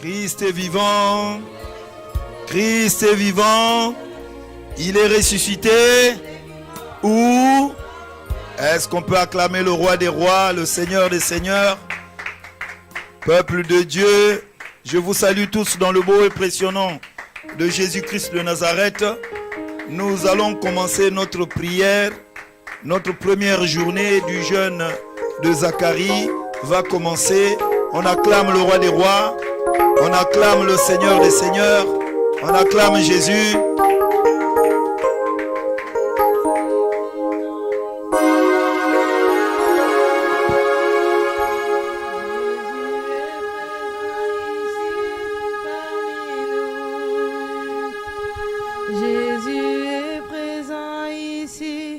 Christ est vivant. Christ est vivant. Il est ressuscité. Ou est-ce qu'on peut acclamer le roi des rois, le Seigneur des seigneurs? Peuple de Dieu, je vous salue tous dans le beau et précieux nom de Jésus-Christ de Nazareth. Nous allons commencer notre prière. Notre première journée du jeûne de Zacharie va commencer. On acclame le roi des rois. On acclame le Seigneur des seigneurs. On acclame Jésus. Jésus est présent ici.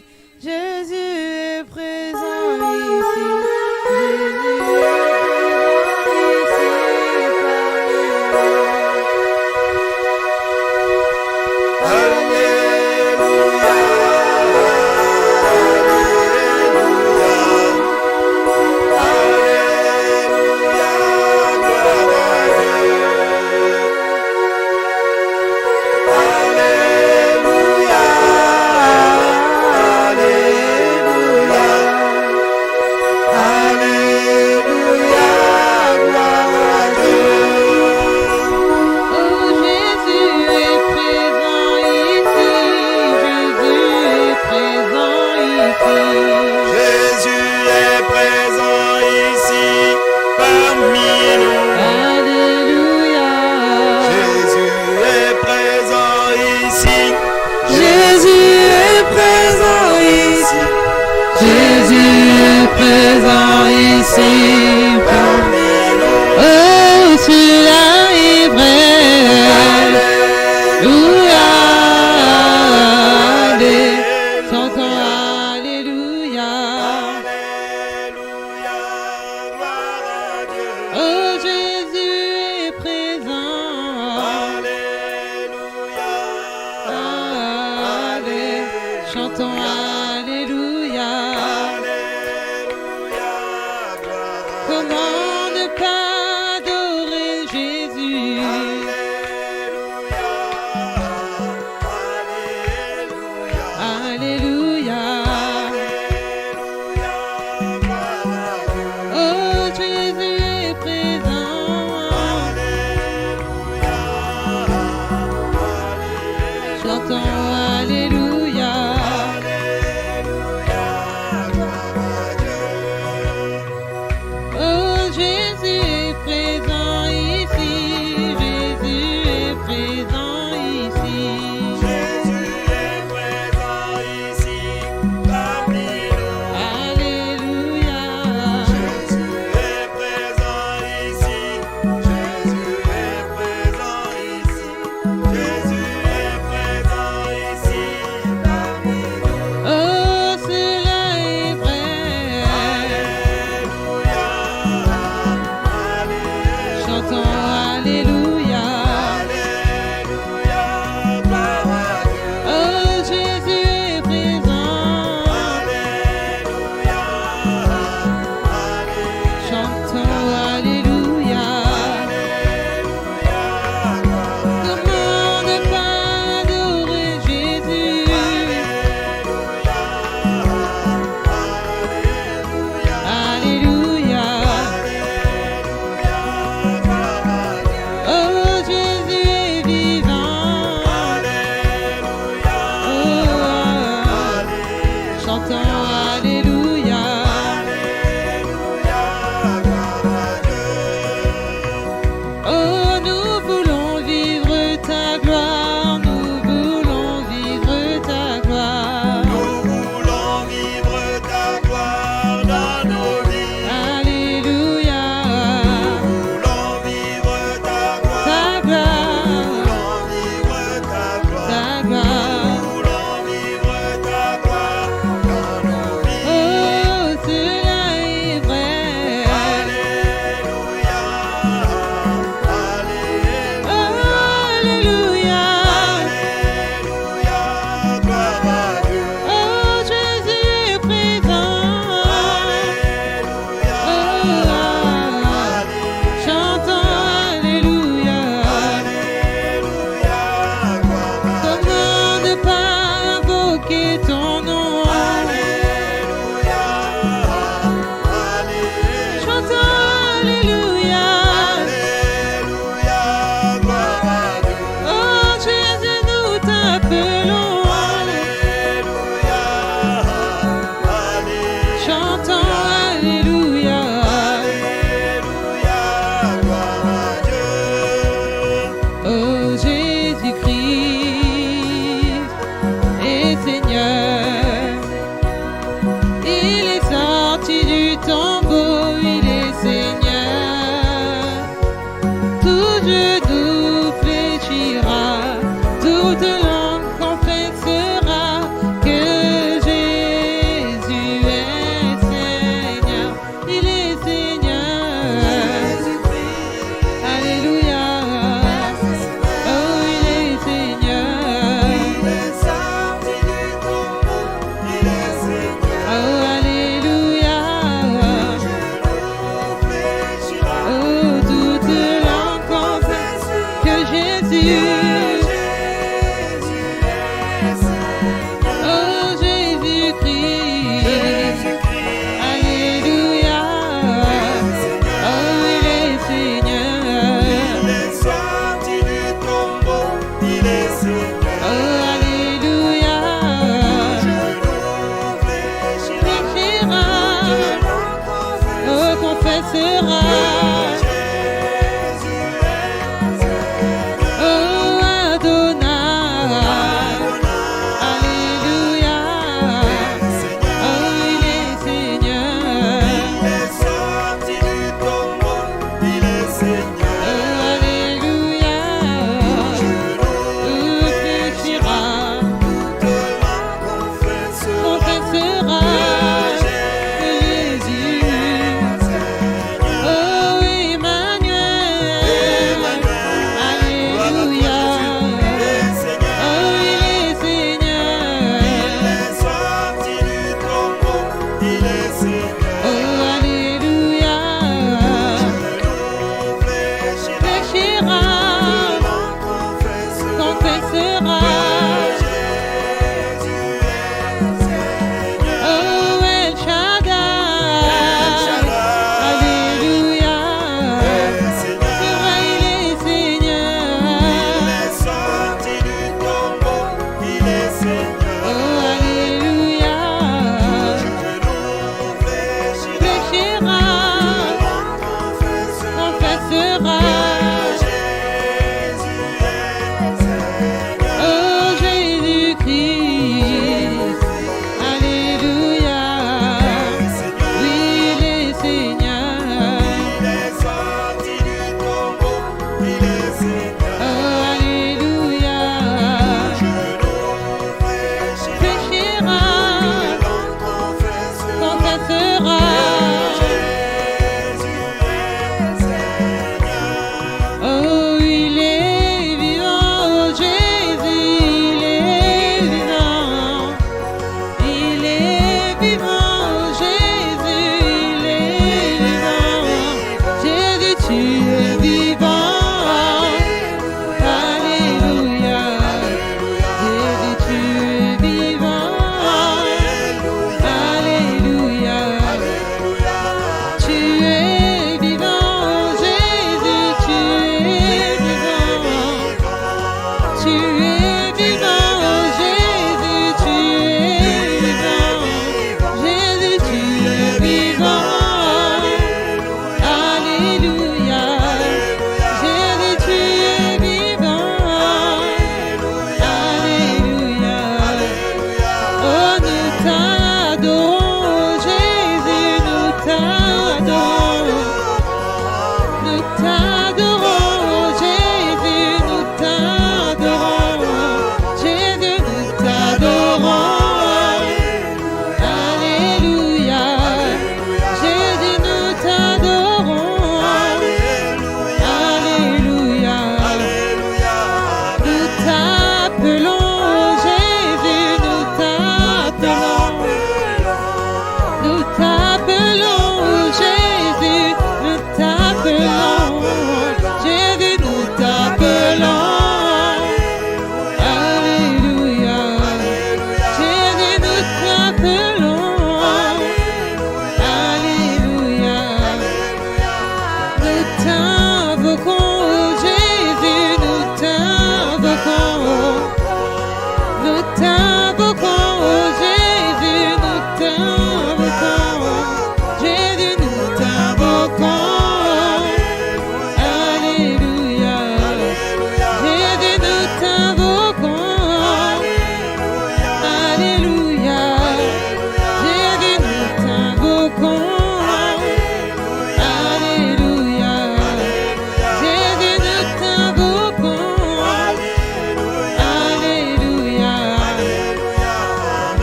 invoquer ton nom. Alléluia. Alléluia. Chantons Alléluia. Alléluia. Gloire à Dieu. Oh Jésus, nous t'appelons. Alléluia. Alléluia. Chantons Alléluia. Alléluia. Gloire à Dieu. Oh Jésus-Christ est Seigneur.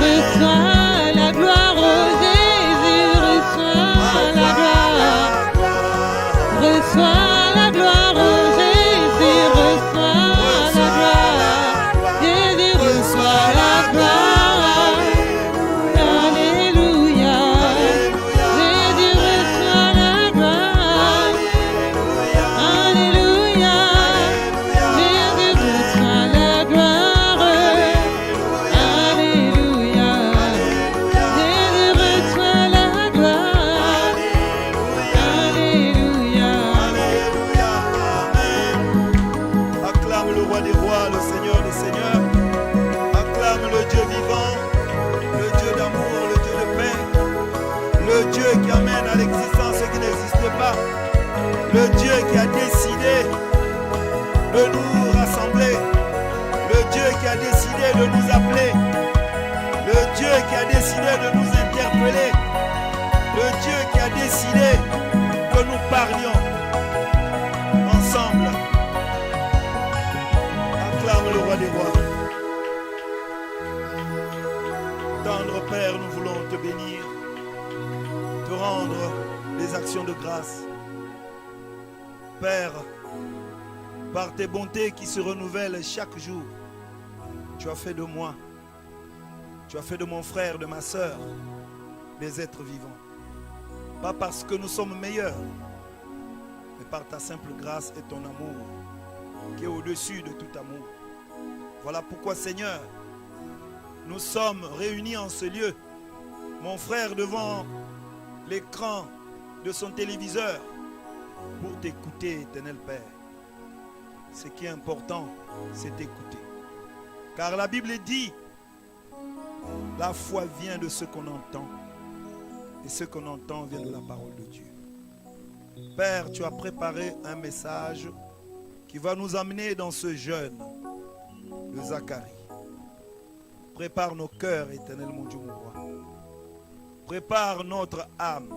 reçois la gloire, oh Jésus, reçois la gloire. Reçois la gloire, oh Jésus, reçois la gloire. Jésus, reçois la gloire. Alléluia. Jésus, reçois la gloire. Alléluia. Jésus, reçois la gloire. Alléluia. Jésus, reçois la gloire. Alléluia. Acclame le roi des rois, le Seigneur des seigneurs. Acclame le Dieu vivant, le Dieu d'amour, le Dieu de paix, le Dieu qui amène à l'existence ce qui n'existe pas, le Dieu qui a décidé de nous rassembler, le Dieu qui a décidé de nous appeler, le Dieu qui a décidé de nous interpeller, le Dieu qui a décidé que nous parlions ensemble. Acclame le roi des rois. Tendre Père, nous voulons te bénir, te rendre des actions de grâce. Père, par tes bontés qui se renouvellent chaque jour, tu as fait de moi, tu as fait de mon frère, de ma sœur, des êtres vivants. Pas parce que nous sommes meilleurs, mais par ta simple grâce et ton amour, qui est au-dessus de tout amour. Voilà pourquoi, Seigneur, nous sommes réunis en ce lieu, mon frère devant l'écran de son téléviseur, pour t'écouter, éternel Père. Ce qui est important, c'est d'écouter. Car la Bible dit, la foi vient de ce qu'on entend, et ce qu'on entend vient de la parole de Dieu. Père, tu as préparé un message qui va nous amener dans ce jeûne de Zacharie. Prépare nos cœurs, éternel mon Dieu, mon roi. Prépare notre âme.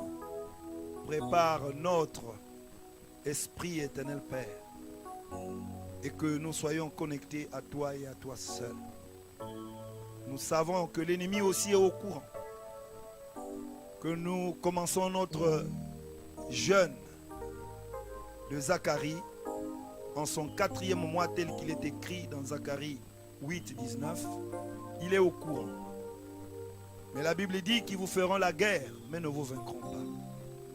Prépare notre esprit, éternel Père. Et que nous soyons connectés à toi et à toi seul. Nous savons que l'ennemi aussi est au courant. Que nous commençons notre jeûne de Zacharie en son 4e mois tel qu'il est écrit dans Zacharie 8, 19. Il est au courant. Mais la Bible dit qu'ils vous feront la guerre, mais ne vous vaincront pas.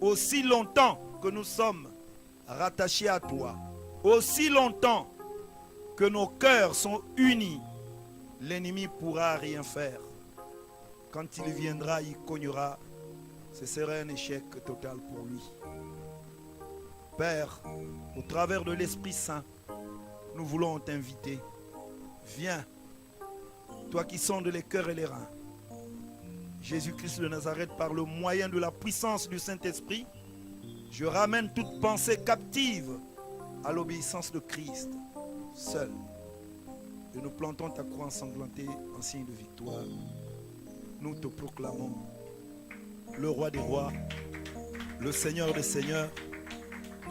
Aussi longtemps que nous sommes rattachés à toi, aussi longtemps que nos cœurs sont unis, l'ennemi ne pourra rien faire. Quand il viendra, il cognera. Ce serait un échec total pour lui. Père, au travers de l'Esprit Saint, nous voulons t'inviter. Viens, toi qui sondes les cœurs et les reins. Jésus-Christ de Nazareth, par le moyen de la puissance du Saint-Esprit, je ramène toute pensée captive à l'obéissance de Christ, seul. Et nous plantons ta croix ensanglantée en signe de victoire. Nous te proclamons le roi des rois, le Seigneur des seigneurs,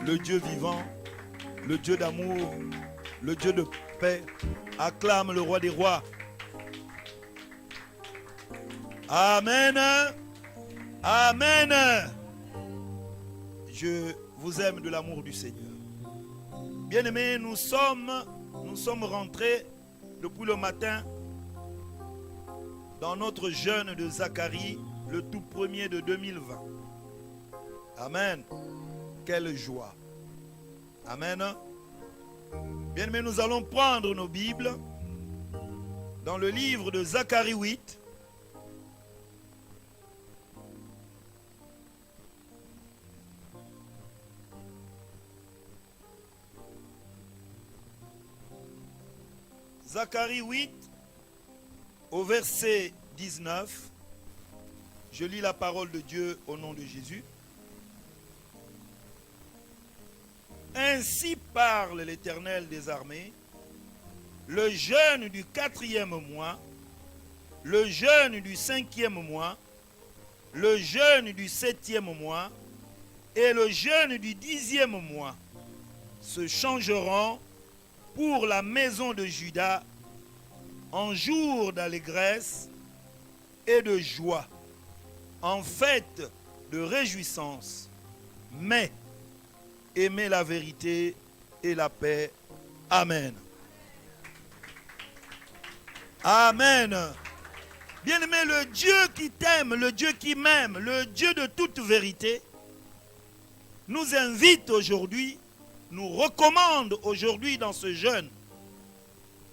le Dieu vivant, le Dieu d'amour, le Dieu de paix. Acclame le roi des rois. Amen. Amen. Je vous aime de l'amour du Seigneur. Bien-aimés, nous sommes rentrés depuis le matin dans notre jeûne de Zacharie, le tout premier de 2020. Amen. Quelle joie. Amen. Bien-aimés, nous allons prendre nos Bibles dans le livre de Zacharie 8. Zacharie 8, au verset 19, je lis la parole de Dieu au nom de Jésus. Ainsi parle l'Éternel des armées, le jeûne du 4e mois, le jeûne du 5e mois, le jeûne du 7e mois et le jeûne du 10e mois se changeront pour la maison de Juda en jour d'allégresse et de joie, en fête de réjouissance, mais aimez la vérité et la paix. Amen. Amen. Bien-aimé, le Dieu qui t'aime, le Dieu qui m'aime, le Dieu de toute vérité, nous invite aujourd'hui, nous recommande aujourd'hui dans ce jeûne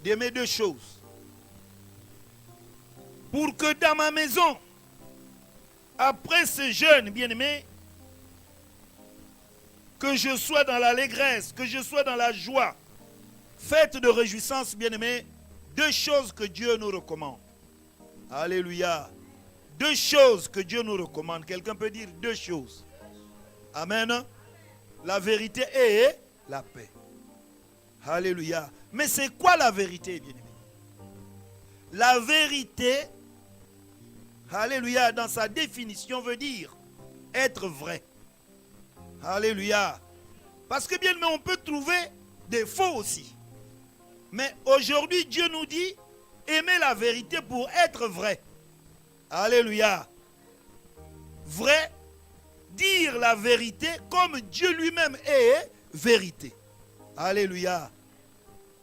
d'aimer deux choses. Pour que dans ma maison, après ce jeûne, bien-aimé, que je sois dans l'allégresse, que je sois dans la joie, fête de réjouissance, bien-aimé, deux choses que Dieu nous recommande. Alléluia. Deux choses que Dieu nous recommande. Quelqu'un peut dire deux choses. Amen. La vérité et la paix. Alléluia. Mais c'est quoi la vérité, bien-aimé? La vérité, alléluia, dans sa définition veut dire être vrai. Alléluia. Parce que bien, mais on peut trouver des faux aussi. Mais aujourd'hui, Dieu nous dit aimer la vérité pour être vrai. Alléluia. Vrai, dire la vérité comme Dieu lui-même est vérité. Alléluia.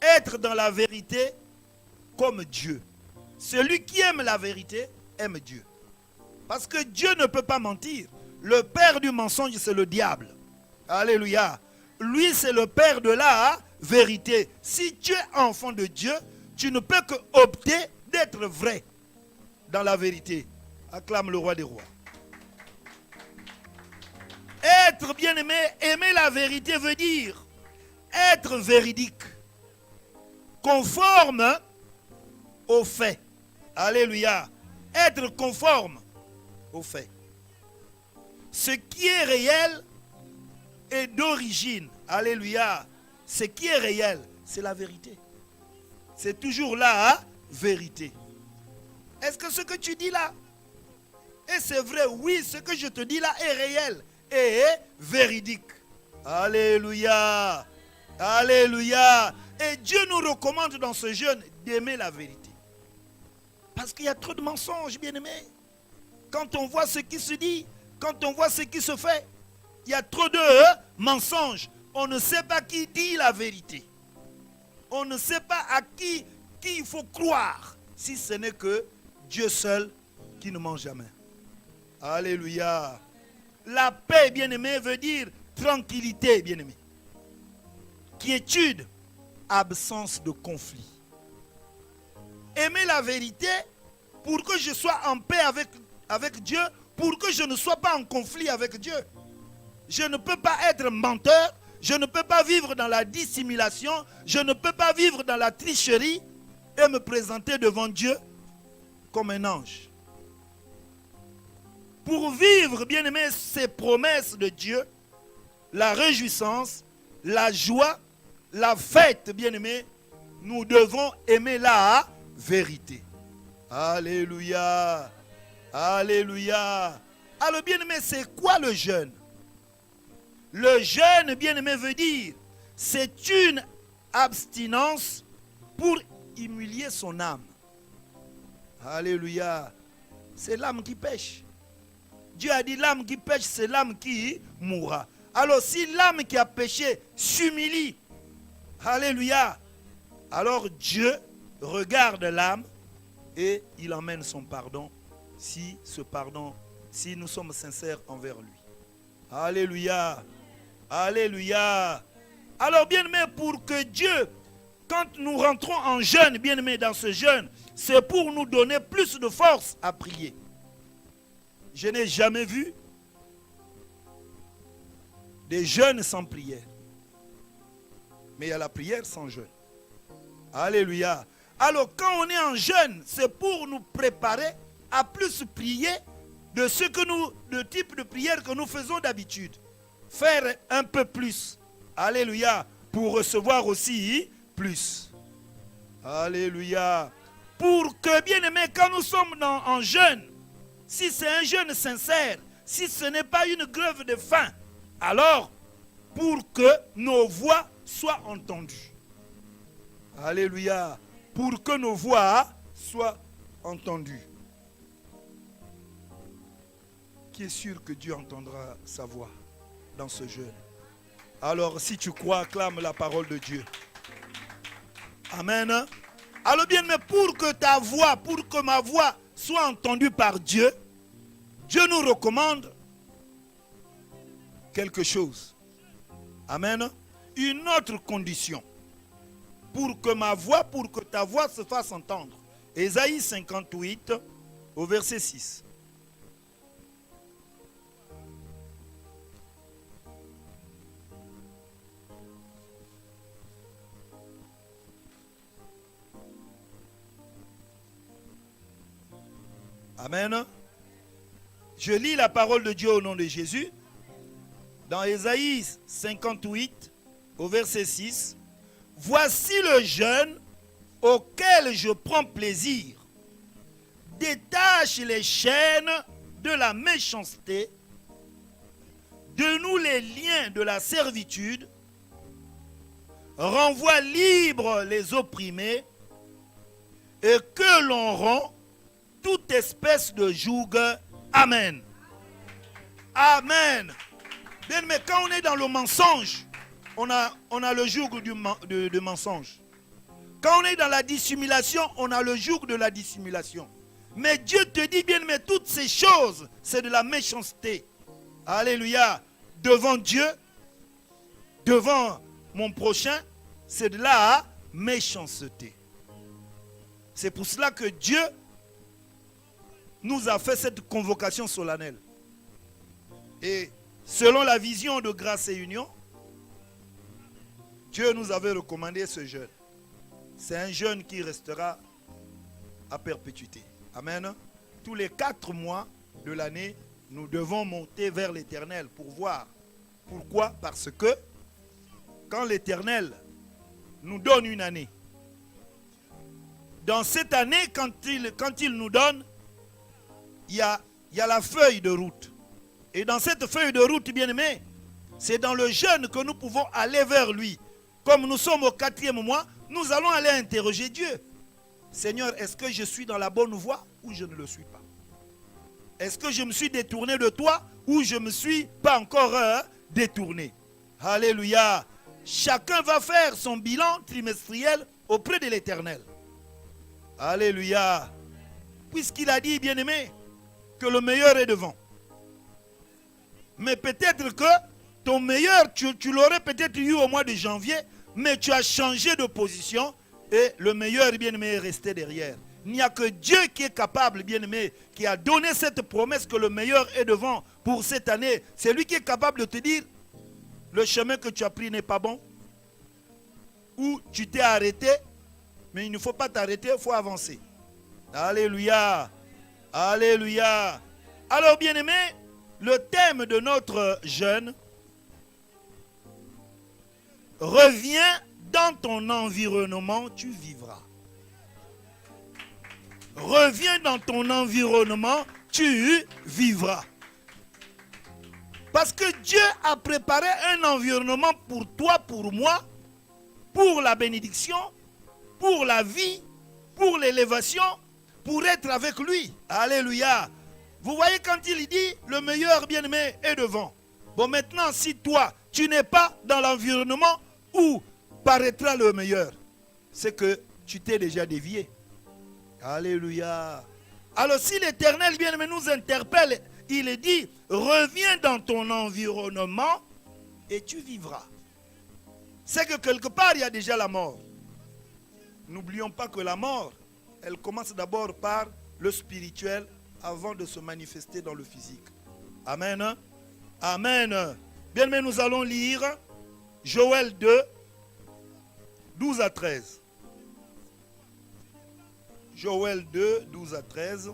Être dans la vérité comme Dieu. Celui qui aime la vérité aime Dieu. Parce que Dieu ne peut pas mentir. Le père du mensonge, c'est le diable. Alléluia. Lui, c'est le père de la vérité. Si tu es enfant de Dieu, tu ne peux que opter d'être vrai dans la vérité. Acclame le roi des rois. Être bien-aimé, aimer la vérité veut dire être véridique, conforme aux faits. Alléluia. Être conforme aux faits. Ce qui est réel est d'origine. Alléluia. Ce qui est réel, c'est la vérité. C'est toujours la vérité. Est-ce que ce que tu dis là, et c'est vrai, oui, ce que je te dis là est réel et est véridique. Alléluia. Alléluia. Et Dieu nous recommande dans ce jeûne d'aimer la vérité. Parce qu'il y a trop de mensonges, bien-aimés. Quand on voit ce qui se dit, quand on voit ce qui se fait, il y a trop de mensonges. On ne sait pas qui dit la vérité. On ne sait pas à qui il faut croire, si ce n'est que Dieu seul qui ne ment jamais. Alléluia. La paix, bien-aimé, veut dire tranquillité, bien-aimé. Quiétude, absence de conflit. Aimer la vérité pour que je sois en paix avec Dieu, pour que je ne sois pas en conflit avec Dieu. Je ne peux pas être menteur, je ne peux pas vivre dans la dissimulation, je ne peux pas vivre dans la tricherie et me présenter devant Dieu comme un ange. Pour vivre, bien aimé, ces promesses de Dieu, la réjouissance, la joie, la fête, bien aimé, nous devons aimer la vérité. Alléluia. Alléluia. Alors, bien aimé, c'est quoi le jeûne? Le jeûne, bien aimé, veut dire, c'est une abstinence pour humilier son âme. Alléluia. C'est l'âme qui pêche. Dieu a dit l'âme qui pêche, c'est l'âme qui mourra. Alors si l'âme qui a péché s'humilie, alléluia, alors Dieu regarde l'âme et il emmène son pardon si nous sommes sincères envers lui. Alléluia. Alléluia. Alors bien-aimé, pour que Dieu, quand nous rentrons en jeûne, bien-aimé, dans ce jeûne, c'est pour nous donner plus de force à prier. Je n'ai jamais vu des jeûnes sans prière. Mais il y a la prière sans jeûne. Alléluia. Alors quand on est en jeûne, c'est pour nous préparer à plus prier de ce que le type de prière que nous faisons d'habitude. Faire un peu plus. Alléluia. Pour recevoir aussi plus. Alléluia. Pour que, bien aimé, quand nous sommes en jeûne, si c'est un jeûne sincère, si ce n'est pas une grève de faim, alors pour que nos voix soient entendues. Alléluia. Pour que nos voix soient entendues. qui est sûr que Dieu entendra sa voix dans ce jeûne? Alors, si tu crois, acclame la parole de Dieu. Amen. Alors bien, mais pour que ta voix, pour que ma voix soit entendue par Dieu, Dieu nous recommande quelque chose. Amen. Une autre condition. Pour que ma voix, pour que ta voix se fasse entendre. Ésaïe 58, au verset 6. Amen. Je lis la parole de Dieu au nom de Jésus. Dans Ésaïe 58, au verset 6. Voici le jeûne auquel je prends plaisir. Détache les chaînes de la méchanceté, de nous les liens de la servitude, renvoie libres les opprimés, et que l'on rend toute espèce de joug. Amen. Amen. Bien, mais quand on est dans le mensonge, on a le joug de mensonge. Quand on est dans la dissimulation, on a le joug de la dissimulation. Mais Dieu te dit, bien, mais toutes ces choses, c'est de la méchanceté. Alléluia. Devant Dieu, devant mon prochain, c'est de la méchanceté. C'est pour cela que Dieu nous a fait cette convocation solennelle. Et selon la vision de Grâce et Union, Dieu nous avait recommandé ce jeûne. C'est un jeûne qui restera à perpétuité. Amen. Tous les 4 mois de l'année, nous devons monter vers l'Éternel pour voir. Pourquoi? Parce que quand l'Éternel nous donne une année, dans cette année, quand il nous donne, il y a la feuille de route. Et dans cette feuille de route, bien-aimé, c'est dans le jeûne que nous pouvons aller vers lui. Comme nous sommes au 4e mois, nous allons aller interroger Dieu. Seigneur, est-ce que je suis dans la bonne voie ou je ne le suis pas? Est-ce que je me suis détourné de toi ou je ne me suis pas encore détourné? Alléluia. Chacun va faire son bilan trimestriel auprès de l'Éternel. Alléluia. Puisqu'il a dit, bien-aimé, que le meilleur est devant. Mais peut-être que ton meilleur, tu l'aurais peut-être eu au mois de janvier, mais tu as changé de position et le meilleur, bien-aimé, est resté derrière. Il n'y a que Dieu qui est capable, bien-aimé, qui a donné cette promesse que le meilleur est devant pour cette année. C'est lui qui est capable de te dire, le chemin que tu as pris n'est pas bon. Ou tu t'es arrêté, mais il ne faut pas t'arrêter, il faut avancer. Alléluia. Alléluia. Alors, bien-aimé, le thème de notre jeûne, reviens dans ton environnement, tu vivras. Reviens dans ton environnement, tu vivras. Parce que Dieu a préparé un environnement pour toi, pour moi, pour la bénédiction, pour la vie, pour l'élévation, pour être avec lui. Alléluia. Vous voyez quand il dit, le meilleur bien-aimé est devant. Bon, maintenant, si toi, tu n'es pas dans l'environnement où paraîtra le meilleur, c'est que tu t'es déjà dévié. Alléluia. Alors si l'Éternel bien-aimé nous interpelle, il est dit, reviens dans ton environnement et tu vivras. C'est que quelque part, il y a déjà la mort. N'oublions pas que la mort, elle commence d'abord par le spirituel avant de se manifester dans le physique. Amen. Amen. Bien-aimé, nous allons lire Joël 2, 12 à 13. Joël 2, 12 à 13.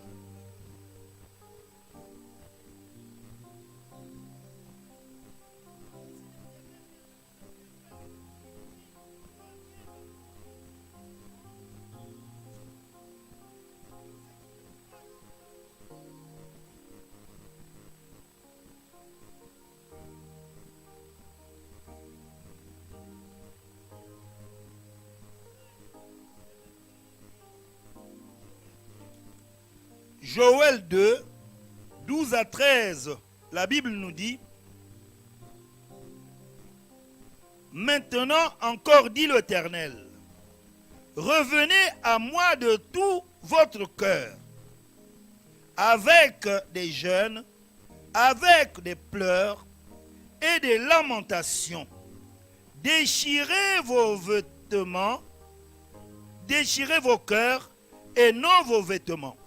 Joël 2, 12 à 13, la Bible nous dit, maintenant encore dit l'Éternel, revenez à moi de tout votre cœur, avec des jeûnes, avec des pleurs et des lamentations. Déchirez vos vêtements, déchirez vos cœurs et non vos vêtements.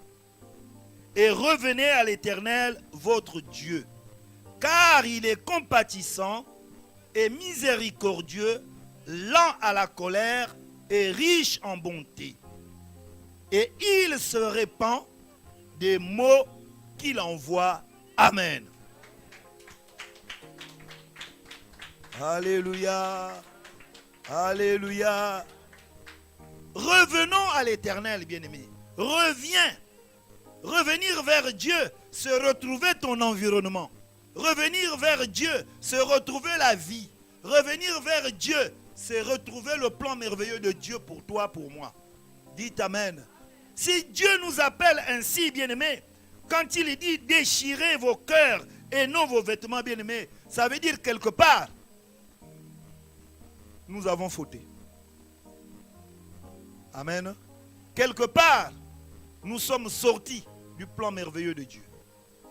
Et revenez à l'Éternel, votre Dieu, car il est compatissant et miséricordieux, lent à la colère et riche en bonté. Et il se répand des mots qu'il envoie. Amen. Alléluia. Alléluia. Revenons à l'Éternel, bien-aimé. Reviens. Revenir vers Dieu, se retrouver ton environnement. Revenir vers Dieu, se retrouver la vie. Revenir vers Dieu, c'est retrouver le plan merveilleux de Dieu pour toi, pour moi. Dites Amen. Si Dieu nous appelle ainsi, bien-aimés, quand il dit déchirez vos cœurs et non vos vêtements, bien-aimés, ça veut dire quelque part, nous avons fauté. Amen. Quelque part, nous sommes sortis du plan merveilleux de Dieu.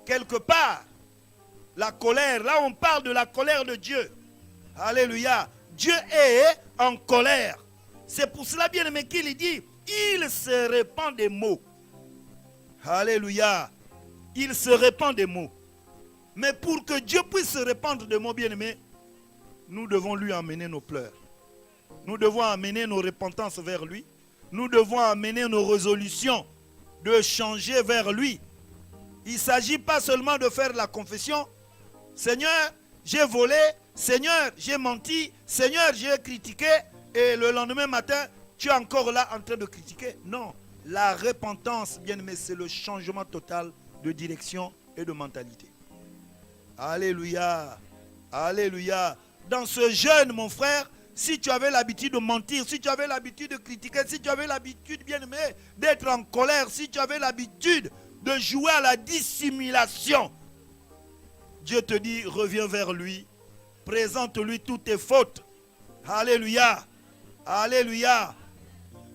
Quelque part, la colère, là on parle de la colère de Dieu. Alléluia. Dieu est en colère. C'est pour cela, bien aimé, qu'il dit, il se répand des mots. Alléluia. Il se répand des mots. Mais pour que Dieu puisse se répandre des mots, bien aimé, nous devons lui amener nos pleurs. Nous devons amener nos repentances vers lui. Nous devons amener nos résolutions de changer vers lui. Il ne s'agit pas seulement de faire la confession. Seigneur, j'ai volé. Seigneur, j'ai menti. Seigneur, j'ai critiqué. Et le lendemain matin, tu es encore là en train de critiquer. Non, la repentance, bien aimé, c'est le changement total de direction et de mentalité. Alléluia. Alléluia. Dans ce jeûne, mon frère, si tu avais l'habitude de mentir, si tu avais l'habitude de critiquer, si tu avais l'habitude, bien aimé, d'être en colère, si tu avais l'habitude de jouer à la dissimulation, Dieu te dit, reviens vers lui, présente-lui toutes tes fautes. Alléluia. Alléluia.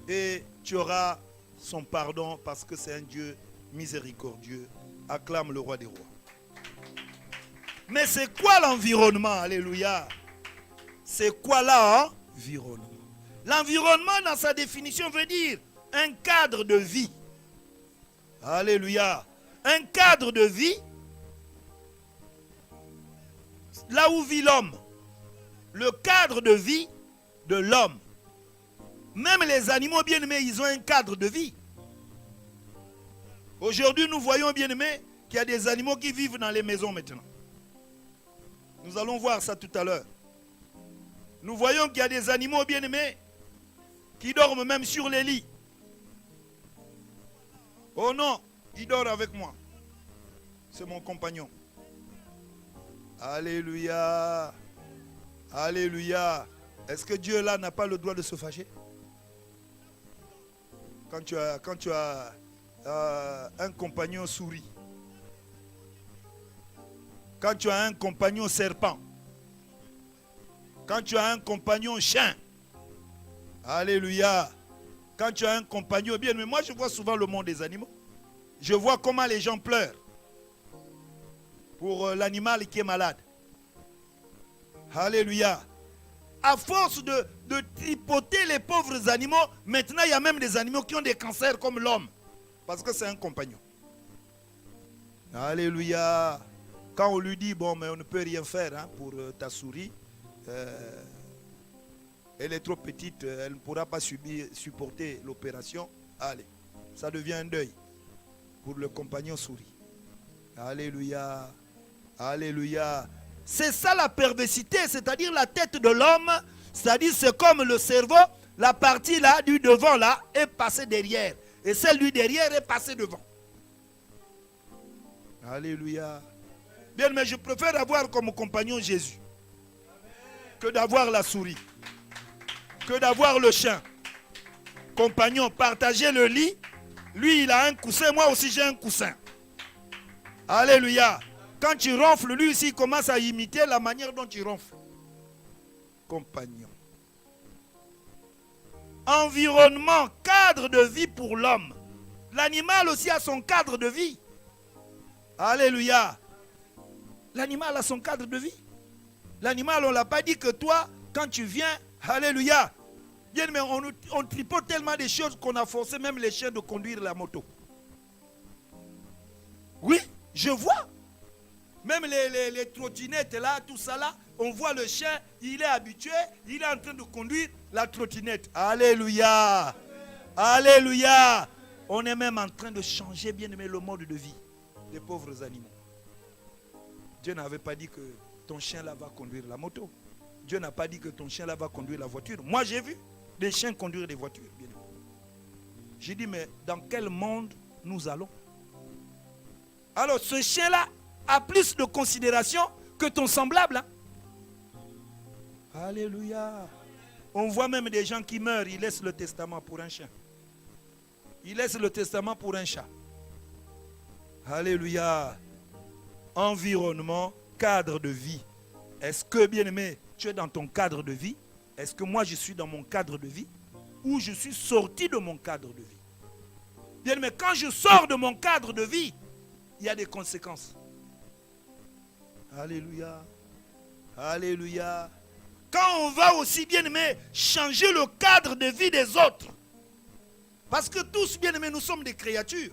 Et tu auras son pardon parce que c'est un Dieu miséricordieux. Acclame le roi des rois. Mais c'est quoi l'environnement? Alléluia. C'est quoi l'environnement? L'environnement, dans sa définition, veut dire un cadre de vie. Alléluia. Un cadre de vie, là où vit l'homme. Le cadre de vie de l'homme. Même les animaux bien-aimés, ils ont un cadre de vie. Aujourd'hui, nous voyons bien-aimés qu'il y a des animaux qui vivent dans les maisons maintenant. Nous allons voir ça tout à l'heure. Nous voyons qu'il y a des animaux bien-aimés qui dorment même sur les lits. Oh non, il dort avec moi. C'est mon compagnon. Alléluia. Alléluia. Est-ce que Dieu là n'a pas le droit de se fâcher? Quand tu as un compagnon souris. Quand tu as un compagnon serpent. Quand tu as un compagnon chien. Alléluia. Quand tu as un compagnon bien. Mais moi je vois souvent le monde des animaux. Je vois comment les gens pleurent pour l'animal qui est malade. Alléluia. À force de tripoter les pauvres animaux, maintenant il y a même des animaux qui ont des cancers comme l'homme. Parce que c'est un compagnon. Alléluia. Quand on lui dit, bon, mais on ne peut rien faire pour ta souris, elle est trop petite, elle ne pourra pas supporter l'opération. Allez, ça devient un deuil pour le compagnon souris. Alléluia. Alléluia. C'est ça la perversité, c'est-à-dire la tête de l'homme, c'est-à-dire c'est comme le cerveau, la partie là du devant là est passée derrière. Et celle du derrière est passée devant. Alléluia. Bien, mais je préfère avoir comme compagnon Jésus que d'avoir la souris, que d'avoir le chien. Compagnon, partager le lit. Lui, il a un coussin, moi aussi j'ai un coussin. Alléluia. Quand tu ronfles, lui aussi, il commence à imiter la manière dont tu ronfles. Compagnon. Environnement, cadre de vie pour l'homme. L'animal aussi a son cadre de vie. Alléluia. L'animal a son cadre de vie. L'animal, on ne l'a pas dit que toi, quand tu viens, alléluia. Bien, mais on tripote tellement des choses qu'on a forcé même les chiens de conduire la moto. Oui, je vois. Même les trottinettes là, tout ça là, on voit le chien, il est habitué, il est en train de conduire la trottinette. Alléluia. Alléluia. On est même en train de changer, bien aimé, le mode de vie des pauvres animaux. Dieu n'avait pas dit que ton chien là va conduire la moto. Dieu n'a pas dit que ton chien là va conduire la voiture. Moi j'ai vu des chiens conduire des voitures. Bien aimé. J'ai dit, mais dans quel monde nous allons? Alors ce chien là a plus de considération que ton semblable. Hein? Alléluia. On voit même des gens qui meurent, ils laissent le testament pour un chien. Ils laissent le testament pour un chat. Alléluia. Environnement, cadre de vie. Est-ce que, bien-aimé, tu es dans ton cadre de vie? Est-ce que moi je suis dans mon cadre de vie? Ou je suis sorti de mon cadre de vie? Bien-aimé, quand je sors de mon cadre de vie, il y a des conséquences. Alléluia. Alléluia. Quand on va aussi, bien-aimé, changer le cadre de vie des autres. Parce que tous, bien-aimés, nous sommes des créatures.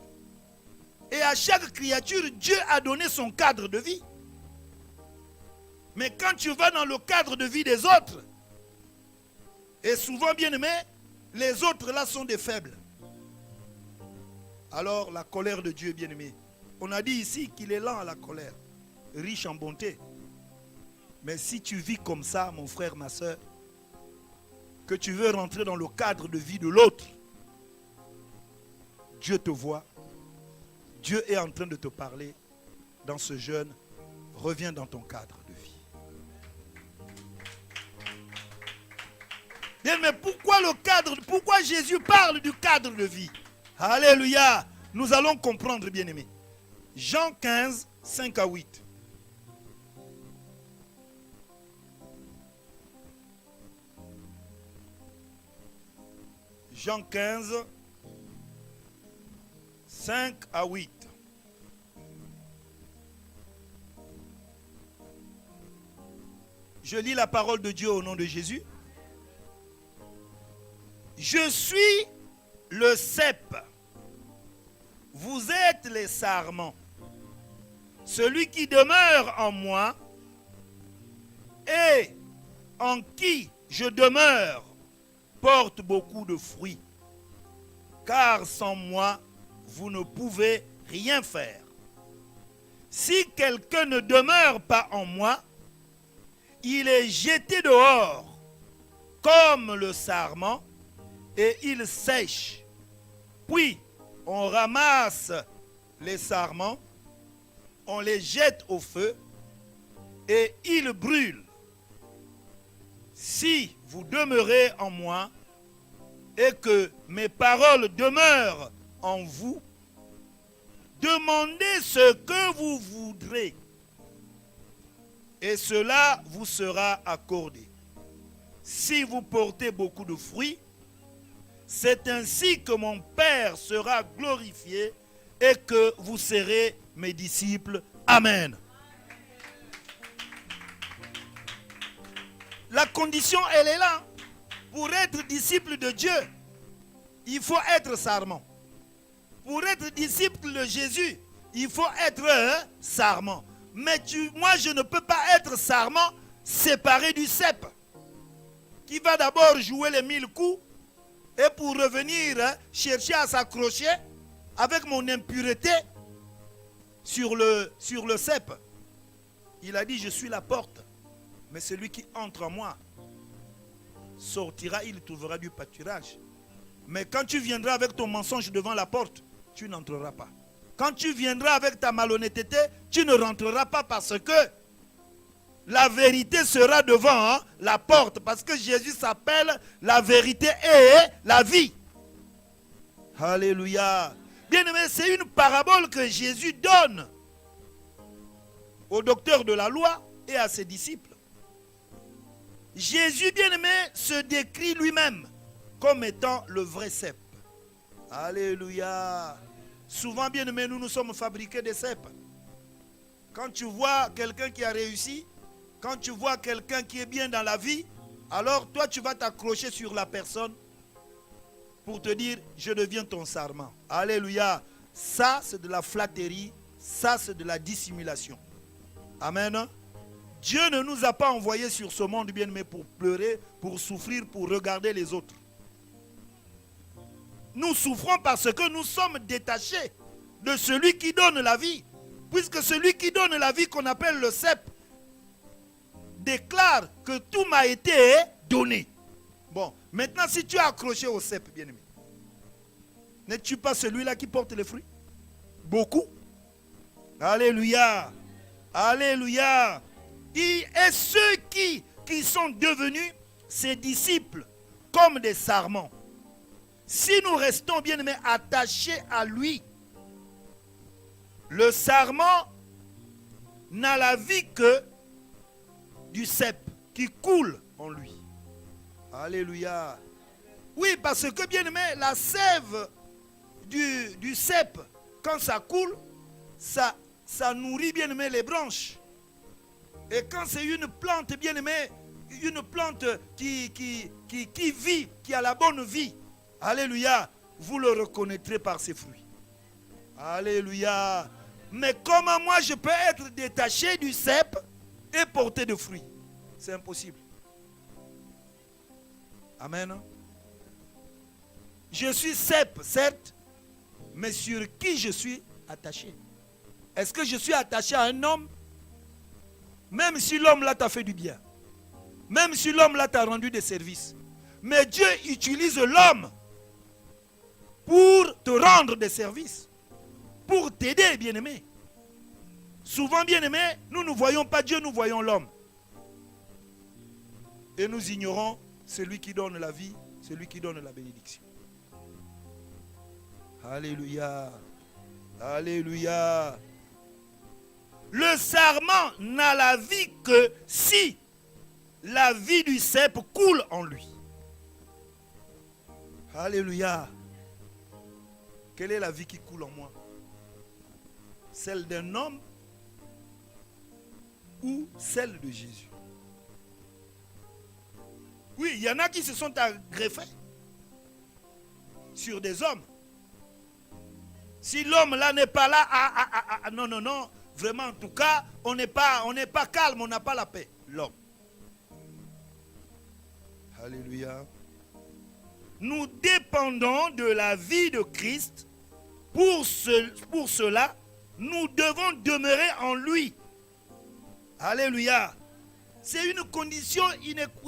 Et à chaque créature, Dieu a donné son cadre de vie. Mais quand tu vas dans le cadre de vie des autres, et souvent, bien-aimé, les autres là sont des faibles. Alors la colère de Dieu, bien-aimé. On a dit ici qu'il est lent à la colère, riche en bonté. Mais si tu vis comme ça, mon frère, ma soeur, que tu veux rentrer dans le cadre de vie de l'autre, Dieu te voit. Dieu est en train de te parler dans ce jeûne. Reviens dans ton cadre de vie. Bien, mais pourquoi Jésus parle du cadre de vie? Alléluia. Nous allons comprendre, bien-aimés. Jean 15, 5 à 8. Jean 15, 5 à 8. Je lis la parole de Dieu au nom de Jésus. Je suis le cep. Vous êtes les sarments. Celui qui demeure en moi et en qui je demeure porte beaucoup de fruits. Car sans moi, vous ne pouvez rien faire. Si quelqu'un ne demeure pas en moi, il est jeté dehors comme le sarment et il sèche. Puis on ramasse les sarments, on les jette au feu et ils brûlent. Si vous demeurez en moi et que mes paroles demeurent en vous, demandez ce que vous voudrez et cela vous sera accordé. Si vous portez beaucoup de fruits, c'est ainsi que mon Père sera glorifié et que vous serez mes disciples. Amen. La condition, elle est là. Pour être disciple de Dieu, il faut être sarment. Pour être disciple de Jésus, il faut être sarment. Mais moi, je ne peux pas être sarment séparé du cep, qui va d'abord jouer les 1000 coups et pour revenir chercher à s'accrocher avec mon impureté sur le cep. Il a dit, je suis la porte, mais celui qui entre en moi sortira, il trouvera du pâturage. Mais quand tu viendras avec ton mensonge devant la porte, tu n'entreras pas. Quand tu viendras avec ta malhonnêteté, tu ne rentreras pas parce que la vérité sera devant la porte. Parce que Jésus s'appelle la vérité et la vie. Alléluia. Bien aimé, c'est une parabole que Jésus donne au docteur de la loi et à ses disciples. Jésus, bien-aimé, se décrit lui-même comme étant le vrai cep. Alléluia. Souvent, bien-aimé, nous sommes fabriqués de cep. Quand tu vois quelqu'un qui a réussi, quand tu vois quelqu'un qui est bien dans la vie, alors toi, tu vas t'accrocher sur la personne pour te dire, je deviens ton sarment. Alléluia. Ça, c'est de la flatterie. Ça, c'est de la dissimulation. Amen. Dieu ne nous a pas envoyés sur ce monde, bien-aimé, pour pleurer, pour souffrir, pour regarder les autres. Nous souffrons parce que nous sommes détachés de celui qui donne la vie. Puisque celui qui donne la vie, qu'on appelle le cep, déclare que tout m'a été donné. Bon, maintenant si tu es accroché au cep, bien-aimé, n'es-tu pas celui-là qui porte les fruits? Beaucoup. Alléluia. Alléluia. Et ceux qui sont devenus ses disciples comme des sarments, si nous restons, bien-aimés, attachés à lui, le sarment n'a la vie que du cep qui coule en lui. Alléluia. Oui, parce que, bien-aimé, la sève du cep, quand ça coule, ça nourrit, bien-aimé, les branches. Et quand c'est une plante, bien-aimé, une plante qui vit, qui a la bonne vie, alléluia, vous le reconnaîtrez par ses fruits. Alléluia. Mais comment moi je peux être détaché du cep et porter de fruits? C'est impossible. Amen. Je suis cep, certes, mais sur qui je suis attaché? Est-ce que je suis attaché à un homme? Même si l'homme là t'a fait du bien, même si l'homme là t'a rendu des services, mais Dieu utilise l'homme pour te rendre des services, pour t'aider, bien-aimé. Souvent, bien-aimé, nous ne voyons pas Dieu, nous voyons l'homme. Et nous ignorons celui qui donne la vie, celui qui donne la bénédiction. Alléluia. Alléluia. Le sarment n'a la vie que si la vie du cep coule en lui. Alléluia. Quelle est la vie qui coule en moi? Celle d'un homme ou celle de Jésus? Oui, il y en a qui se sont agreffés sur des hommes. Si l'homme là n'est pas là, non, vraiment en tout cas, on n'est pas calme, on n'a pas la paix. L'homme. Alléluia. Nous dépendons de la vie de Christ. Pour cela, nous devons demeurer en lui. Alléluia. C'est une condition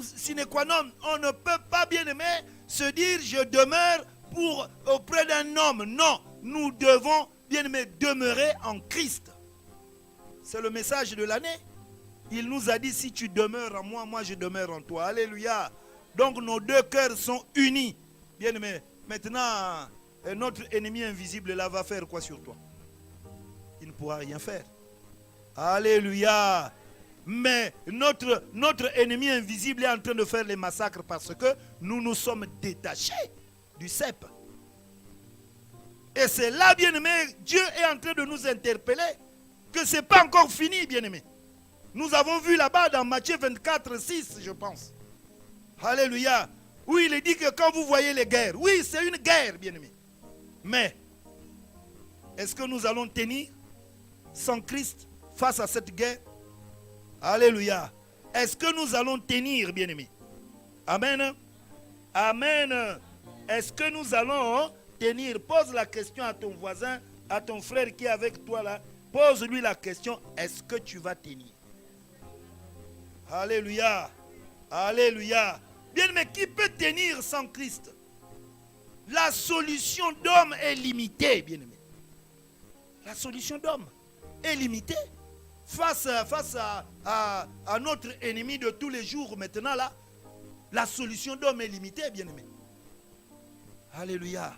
sine qua non. On ne peut pas, bien aimer, se dire je demeure auprès d'un homme. Non, nous devons, bien aimer, demeurer en Christ. C'est le message de l'année. Il nous a dit si tu demeures en moi, moi je demeure en toi. Alléluia. Donc nos deux cœurs sont unis. Bien aimé, maintenant, notre ennemi invisible là va faire quoi sur toi? Il ne pourra rien faire. Alléluia. Mais notre ennemi invisible est en train de faire les massacres parce que nous nous sommes détachés du cep. Et c'est là, bien aimé, Dieu est en train de nous interpeller que ce n'est pas encore fini, bien aimé. Nous avons vu là-bas dans Matthieu 24, 6, je pense. Alléluia. Oui, il est dit que quand vous voyez les guerres, oui, c'est une guerre, bien-aimé. Mais, est-ce que nous allons tenir sans Christ face à cette guerre? Alléluia. Est-ce que nous allons tenir, bien-aimé? Amen. Amen. Est-ce que nous allons tenir? Pose la question à ton voisin, à ton frère qui est avec toi là. Pose-lui la question, est-ce que tu vas tenir? Alléluia. Alléluia. Bien, mais qui peut tenir sans Christ? La solution d'homme est limitée, bien aimé. La solution d'homme est limitée face à notre ennemi de tous les jours maintenant là. La solution d'homme est limitée, bien aimé. Alléluia.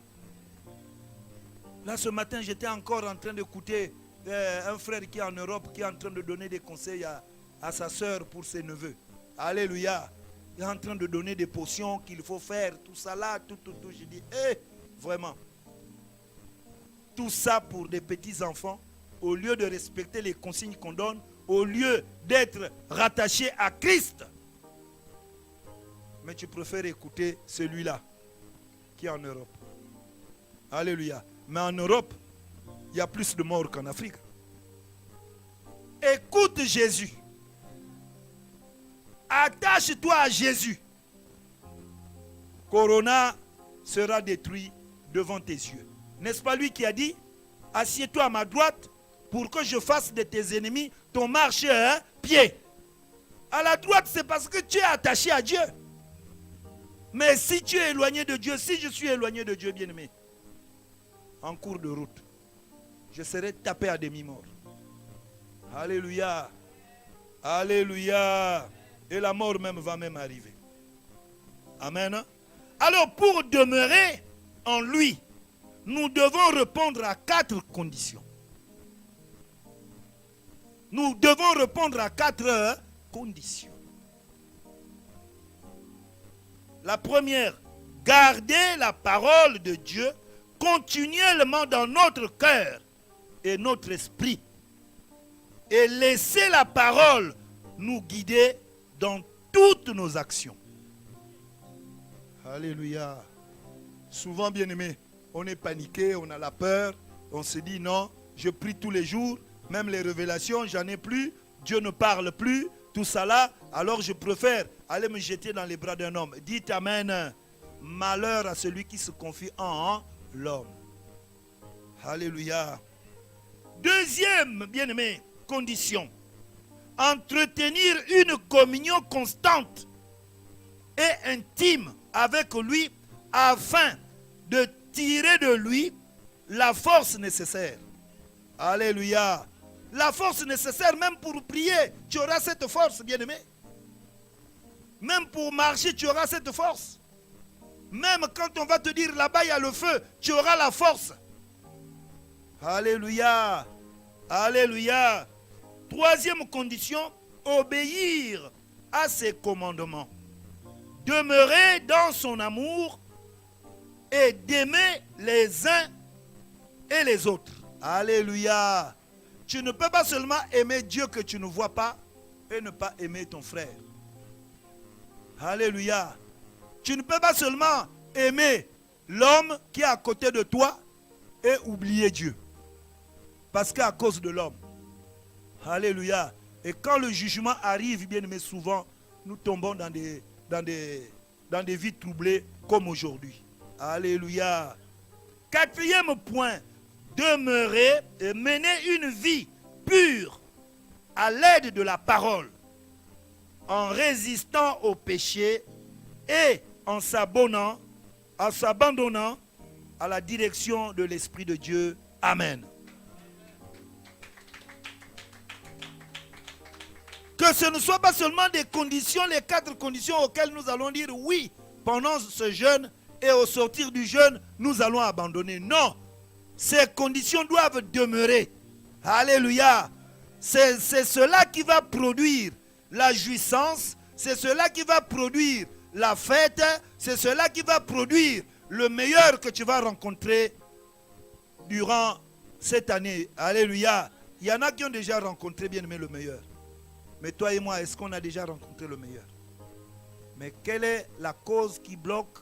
Là ce matin, j'étais encore en train d'écouter Un frère qui est en Europe, qui est en train de donner des conseils à sa soeur pour ses neveux. Alléluia. Il est en train de donner des potions qu'il faut faire, tout ça là, tout. Je dis, vraiment. Tout ça pour des petits enfants, au lieu de respecter les consignes qu'on donne, au lieu d'être rattaché à Christ. Mais tu préfères écouter celui-là qui est en Europe. Alléluia. Mais en Europe, il y a plus de morts qu'en Afrique. Écoute Jésus. Attache-toi à Jésus. Corona sera détruit devant tes yeux. N'est-ce pas lui qui a dit, assieds-toi à ma droite pour que je fasse de tes ennemis ton marche-pied. À la droite, c'est parce que tu es attaché à Dieu. Mais si tu es éloigné de Dieu, si je suis éloigné de Dieu, bien-aimé, en cours de route, je serai tapé à demi-mort. Alléluia. Alléluia. Et la mort même va même arriver. Amen. Alors pour demeurer en lui, nous devons répondre à 4 conditions. Nous devons répondre à 4 conditions. La première, garder la parole de Dieu continuellement dans notre cœur et notre esprit. Et laisser la parole nous guider dans toutes nos actions. Alléluia. Souvent, bien-aimés, on est paniqué, on a la peur, on se dit non, je prie tous les jours, même les révélations, j'en ai plus, Dieu ne parle plus, tout ça là, alors je préfère aller me jeter dans les bras d'un homme. Dites amen. Malheur à celui qui se confie en l'homme. Alléluia. Deuxième, bien-aimé, condition. Entretenir une communion constante et intime avec lui afin de tirer de lui la force nécessaire. Alléluia. La force nécessaire même pour prier, tu auras cette force, bien-aimé. Même pour marcher, tu auras cette force. Même quand on va te dire là-bas, il y a le feu, tu auras la force. Alléluia. Alléluia. Troisième condition, obéir à ses commandements. Demeurer dans son amour et d'aimer les uns et les autres. Alléluia. Tu ne peux pas seulement aimer Dieu que tu ne vois pas et ne pas aimer ton frère. Alléluia. Tu ne peux pas seulement aimer l'homme qui est à côté de toi et oublier Dieu. Parce qu'à cause de l'homme. Alléluia. Et quand le jugement arrive, bien aimé, souvent, nous tombons dans des vies troublées comme aujourd'hui. Alléluia. Quatrième point, demeurer et mener une vie pure à l'aide de la parole, en résistant au péché et en s'abandonnant à la direction de l'Esprit de Dieu. Amen. Que ce ne soit pas seulement des conditions, les 4 conditions auxquelles nous allons dire oui pendant ce jeûne et au sortir du jeûne, nous allons abandonner. Non, ces conditions doivent demeurer. Alléluia. C'est cela qui va produire la jouissance, c'est cela qui va produire la fête, c'est cela qui va produire le meilleur que tu vas rencontrer durant cette année. Alléluia. Il y en a qui ont déjà rencontré, bien aimé, le meilleur. Mais toi et moi, est-ce qu'on a déjà rencontré le meilleur? Mais quelle est la cause qui bloque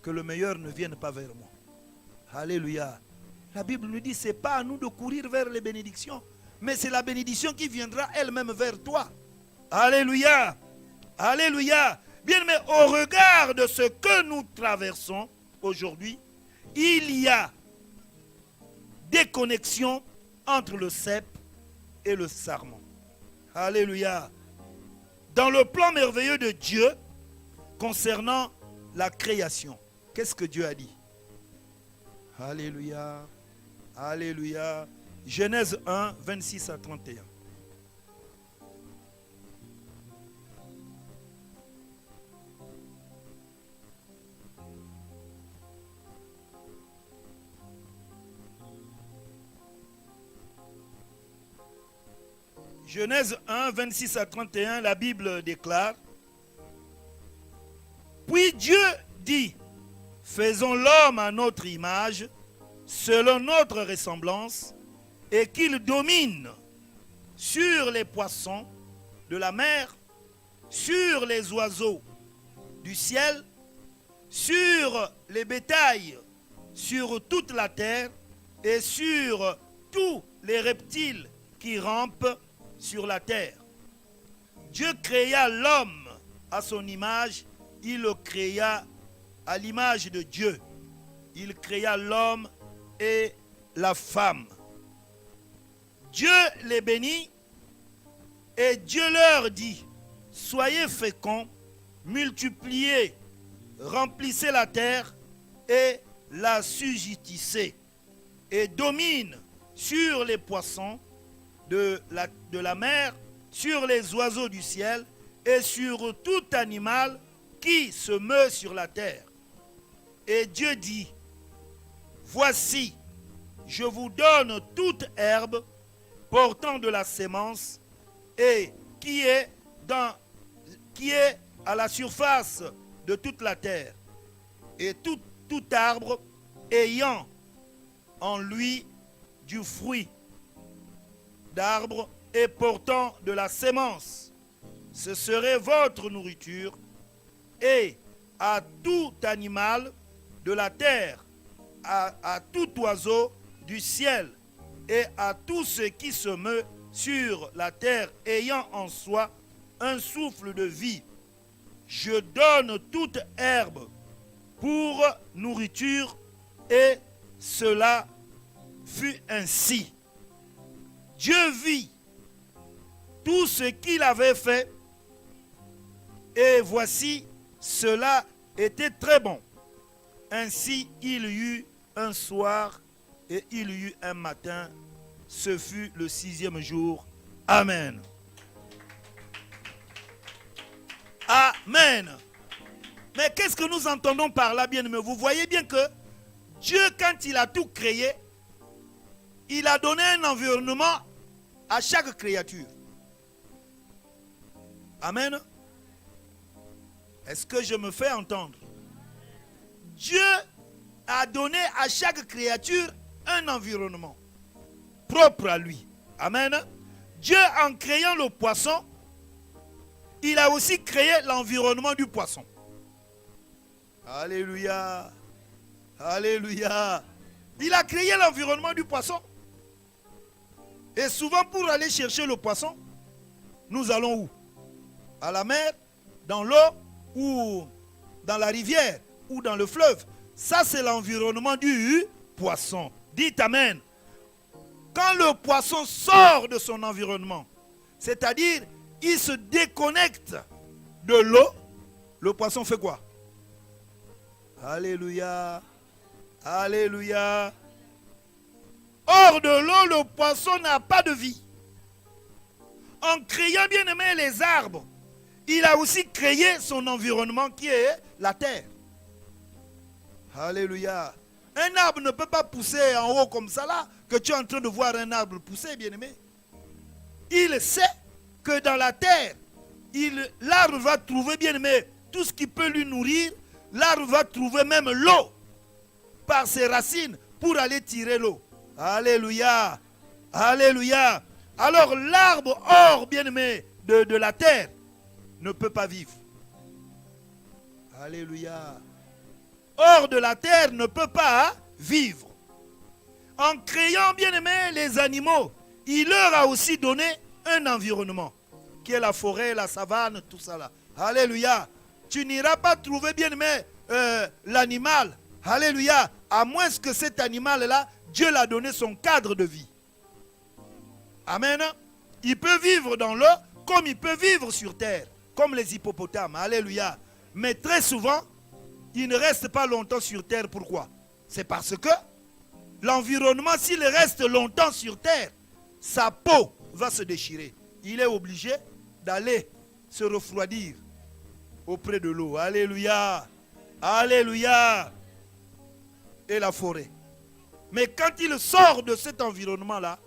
que le meilleur ne vienne pas vers moi? Alléluia. La Bible nous dit, ce n'est pas à nous de courir vers les bénédictions, mais c'est la bénédiction qui viendra elle-même vers toi. Alléluia. Alléluia. Bien, mais au regard de ce que nous traversons aujourd'hui, il y a des connexions entre le cep et le sarment. Alléluia. Dans le plan merveilleux de Dieu concernant la création, qu'est-ce que Dieu a dit? Alléluia. Alléluia. Genèse 1, 26 à 31. Genèse 1, 26 à 31, la Bible déclare: Puis Dieu dit, faisons l'homme à notre image, selon notre ressemblance, et qu'il domine sur les poissons de la mer, sur les oiseaux du ciel, sur les bétails, sur toute la terre et sur tous les reptiles qui rampent sur la terre. Dieu créa l'homme à son image, il le créa à l'image de Dieu. Il créa l'homme et la femme. Dieu les bénit et Dieu leur dit: soyez féconds, multipliez, remplissez la terre et la subjuguez, et domine sur les poissons de la mer, sur les oiseaux du ciel et sur tout animal qui se meut sur la terre. Et Dieu dit: voici, je vous donne toute herbe portant de la sémence et qui est à la surface de toute la terre, et tout arbre ayant en lui du fruit d'arbre et portant de la sémence. Ce serait votre nourriture, et à tout animal de la terre, à tout oiseau du ciel, et à tout ce qui se meut sur la terre ayant en soi un souffle de vie. Je donne toute herbe pour nourriture, et cela fut ainsi. Dieu vit tout ce qu'il avait fait, et voici, cela était très bon. Ainsi il y eut un soir et il y eut un matin. Ce fut le 6e jour. Amen. Amen. Mais qu'est-ce que nous entendons par là, bien-aimés? Vous voyez bien que Dieu, quand il a tout créé, il a donné un environnement à chaque créature. Amen. Est-ce que je me fais entendre? Dieu a donné à chaque créature un environnement propre à lui. Amen. Dieu, en créant le poisson, il a aussi créé l'environnement du poisson. Alléluia. Alléluia. Il a créé l'environnement du poisson. Et souvent, pour aller chercher le poisson, nous allons où? À la mer, dans l'eau, ou dans la rivière, ou dans le fleuve. Ça, c'est l'environnement du poisson. Dites Amen. Quand le poisson sort de son environnement, c'est-à-dire, il se déconnecte de l'eau, le poisson fait quoi? Alléluia. Alléluia. Hors de l'eau, le poisson n'a pas de vie. En créant, bien aimé, les arbres, il a aussi créé son environnement qui est la terre. Alléluia. Un arbre ne peut pas pousser en haut comme ça là, que tu es en train de voir un arbre pousser, bien aimé. Il sait que dans la terre, l'arbre va trouver, bien aimé, tout ce qui peut lui nourrir. L'arbre va trouver même l'eau par ses racines pour aller tirer l'eau. Alléluia. Alléluia. Alors l'arbre hors, bien aimé, de la terre ne peut pas vivre. Alléluia. Hors de la terre ne peut pas vivre. En créant, bien aimé, les animaux, il leur a aussi donné un environnement, qui est la forêt, la savane, tout ça là. Alléluia. Tu n'iras pas trouver, bien aimé, l'animal. Alléluia. À moins que cet animal-là, Dieu l'a donné son cadre de vie. Amen. Il peut vivre dans l'eau comme il peut vivre sur terre, comme les hippopotames. Alléluia. Mais très souvent, il ne reste pas longtemps sur terre. Pourquoi? C'est parce que l'environnement, s'il reste longtemps sur terre, sa peau va se déchirer. Il est obligé d'aller se refroidir auprès de l'eau. Alléluia. Alléluia. Et la forêt. Mais quand il sort de cet environnement-là,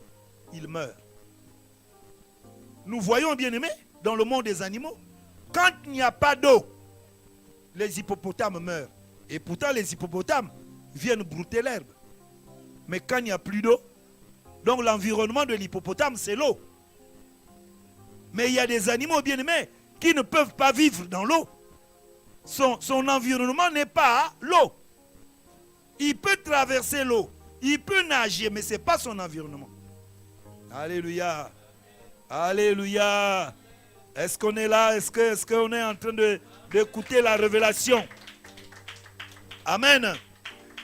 il meurt. nous voyons, bien aimés, dans le monde des animaux, quand il n'y a pas d'eau, les hippopotames meurent. Et pourtant, les hippopotames viennent brouter l'herbe. Mais quand il n'y a plus d'eau, donc l'environnement de l'hippopotame, c'est l'eau. Mais il y a des animaux, bien aimés, qui ne peuvent pas vivre dans l'eau. Son environnement n'est pas l'eau. Il peut traverser l'eau, il peut nager, mais ce n'est pas son environnement. Alléluia. Alléluia. Est-ce qu'on est là? Est-ce qu'on est en train d'écouter la révélation? Amen.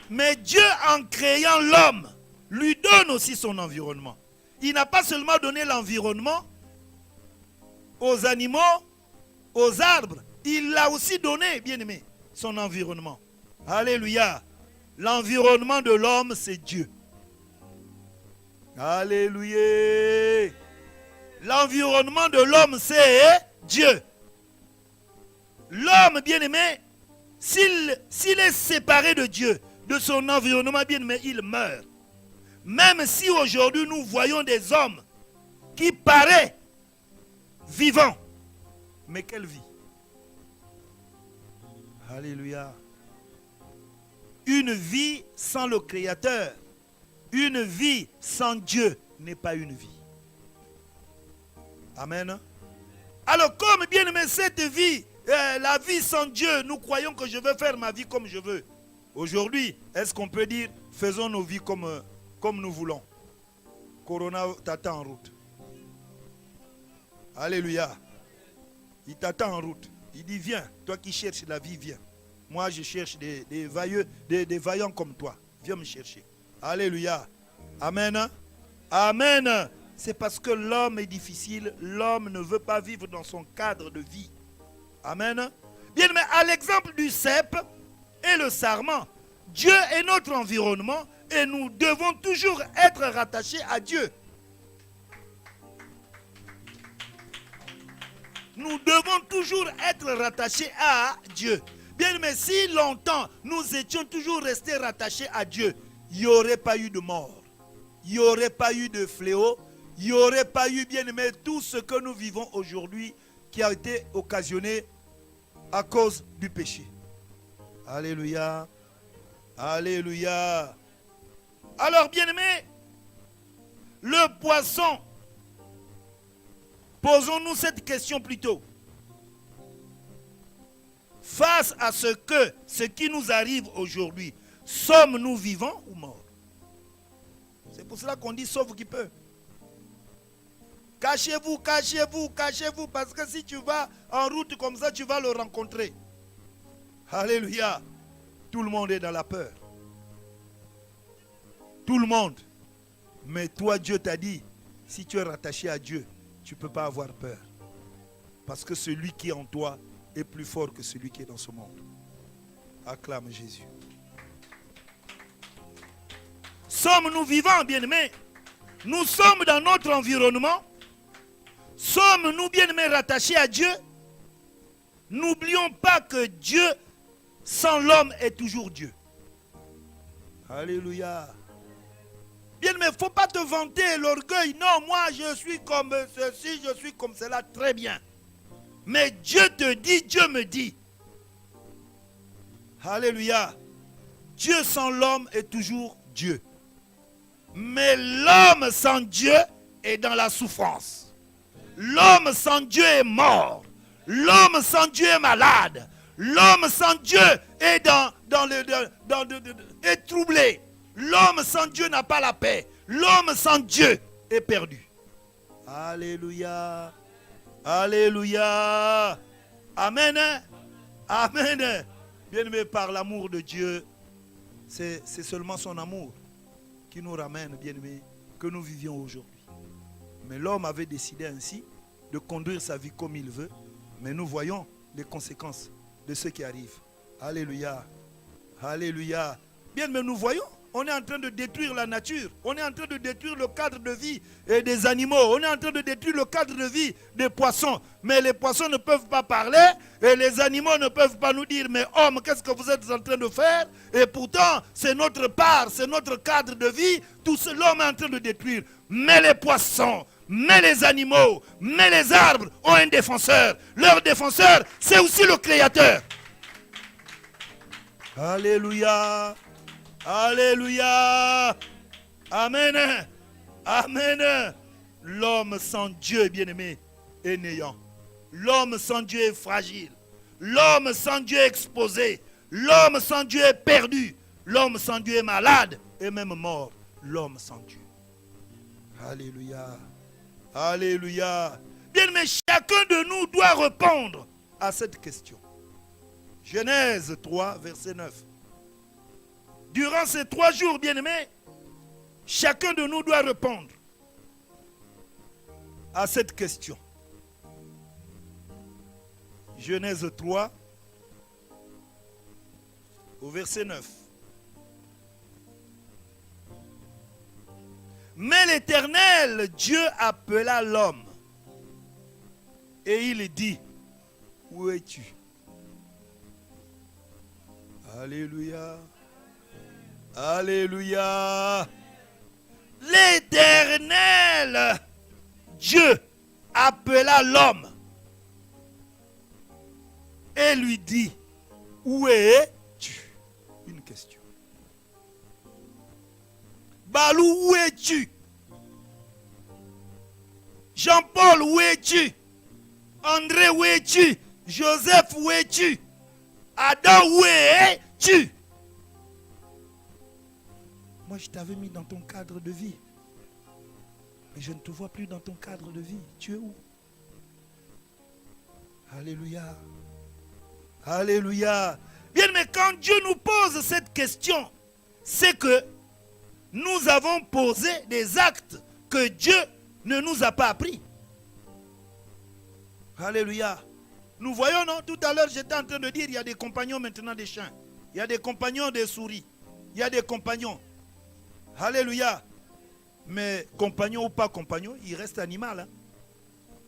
Mais Dieu, en créant l'homme, lui donne aussi son environnement. Il n'a pas seulement donné l'environnement aux animaux, aux arbres. Il l'a aussi donné, bien aimé, son environnement. Alléluia. L'environnement de l'homme, c'est Dieu. Alléluia. L'environnement de l'homme, c'est Dieu. L'homme, bien aimé, s'il est séparé de Dieu, de son environnement, bien aimé, il meurt. Même si aujourd'hui nous voyons des hommes qui paraissent vivants, mais quelle vie? Alléluia. Une vie sans le Créateur, une vie sans Dieu n'est pas une vie. Amen. Alors comme bien aimé cette vie, la vie sans Dieu, nous croyons que je veux faire ma vie comme je veux. Aujourd'hui, est-ce qu'on peut dire, faisons nos vies comme nous voulons? Corona t'attend en route. Alléluia. Il t'attend en route. Il dit, viens, toi qui cherches la vie, viens. Moi, je cherche des vaillants comme toi. Viens me chercher. Alléluia. Amen. Amen. C'est parce que l'homme est difficile. L'homme ne veut pas vivre dans son cadre de vie. Amen. Bien, mais à l'exemple du cep et le sarment, Dieu est notre environnement et nous devons toujours être rattachés à Dieu. Nous devons toujours être rattachés à Dieu. Bien, mais si longtemps nous étions toujours restés rattachés à Dieu, il n'y aurait pas eu de mort, il n'y aurait pas eu de fléau, il n'y aurait pas eu, bien aimé, tout ce que nous vivons aujourd'hui qui a été occasionné à cause du péché. Alléluia. Alléluia. Alors, bien aimé, le poisson, posons-nous cette question plutôt. Face à ce qui nous arrive aujourd'hui, sommes-nous vivants ou morts? C'est pour cela qu'on dit sauve qui peut. Cachez-vous, cachez-vous, cachez-vous, parce que si tu vas en route comme ça, tu vas le rencontrer. Alléluia. Tout le monde est dans la peur. Tout le monde. Mais toi, Dieu t'a dit, si tu es rattaché à Dieu, tu ne peux pas avoir peur. Parce que celui qui est en toi est plus fort que celui qui est dans ce monde. Acclame Jésus. Sommes-nous vivants, bien-aimés? Nous sommes dans notre environnement. Sommes-nous, bien-aimés, rattachés à Dieu? N'oublions pas que Dieu, sans l'homme, est toujours Dieu. Alléluia. Bien-aimé, il ne faut pas te vanter l'orgueil. Non, moi, je suis comme ceci, je suis comme cela. Très bien. Mais Dieu te dit, Dieu me dit. Alléluia. Dieu sans l'homme est toujours Dieu. Mais l'homme sans Dieu est dans la souffrance. L'homme sans Dieu est mort. L'homme sans Dieu est malade. L'homme sans Dieu est est troublé. L'homme sans Dieu n'a pas la paix. L'homme sans Dieu est perdu. Alléluia. Alléluia. Amen. Amen. Bien-aimé, par l'amour de Dieu, c'est seulement son amour qui nous ramène, bien-aimé, que nous vivions aujourd'hui. Mais l'homme avait décidé ainsi de conduire sa vie comme il veut. Mais nous voyons les conséquences de ce qui arrive. Alléluia. Alléluia. Bien, mais nous voyons, on est en train de détruire la nature. On est en train de détruire le cadre de vie des animaux. On est en train de détruire le cadre de vie des poissons. Mais les poissons ne peuvent pas parler et les animaux ne peuvent pas nous dire, mais homme, qu'est-ce que vous êtes en train de faire? Et pourtant, c'est notre part, c'est notre cadre de vie. Tout ce l'homme est en train de détruire. Mais les poissons, mais les animaux, mais les arbres ont un défenseur. Leur défenseur, c'est aussi le Créateur. Alléluia. Alléluia. Amen. Amen. L'homme sans Dieu, bien-aimé, est néant. L'homme sans Dieu est fragile. L'homme sans Dieu est exposé. L'homme sans Dieu est perdu. L'homme sans Dieu est malade et même mort. L'homme sans Dieu. Alléluia. Alléluia. Bien-aimé, chacun de nous doit répondre à cette question. Genèse 3, verset 9. Durant ces 3 jours, bien-aimés, chacun de nous doit répondre à cette question. Genèse 3, au verset 9. Mais l'Éternel, Dieu appela l'homme et il dit, où es-tu? Alléluia. Alléluia. L'Éternel, Dieu, appela l'homme et lui dit, où es-tu? Une question. Balou, où es-tu? Jean-Paul, où es-tu? André, où es-tu? Joseph, où es-tu? Adam, où es-tu? Moi, je t'avais mis dans ton cadre de vie. Mais je ne te vois plus dans ton cadre de vie. Tu es où? Alléluia. Alléluia. Bien, mais quand Dieu nous pose cette question, c'est que nous avons posé des actes que Dieu ne nous a pas appris. Alléluia. Nous voyons, non? Tout à l'heure, j'étais en train de dire, il y a des compagnons maintenant des chiens. Il y a des compagnons des souris. Il y a des compagnons. Alléluia. Mais compagnon ou pas compagnon, il reste animal. Hein?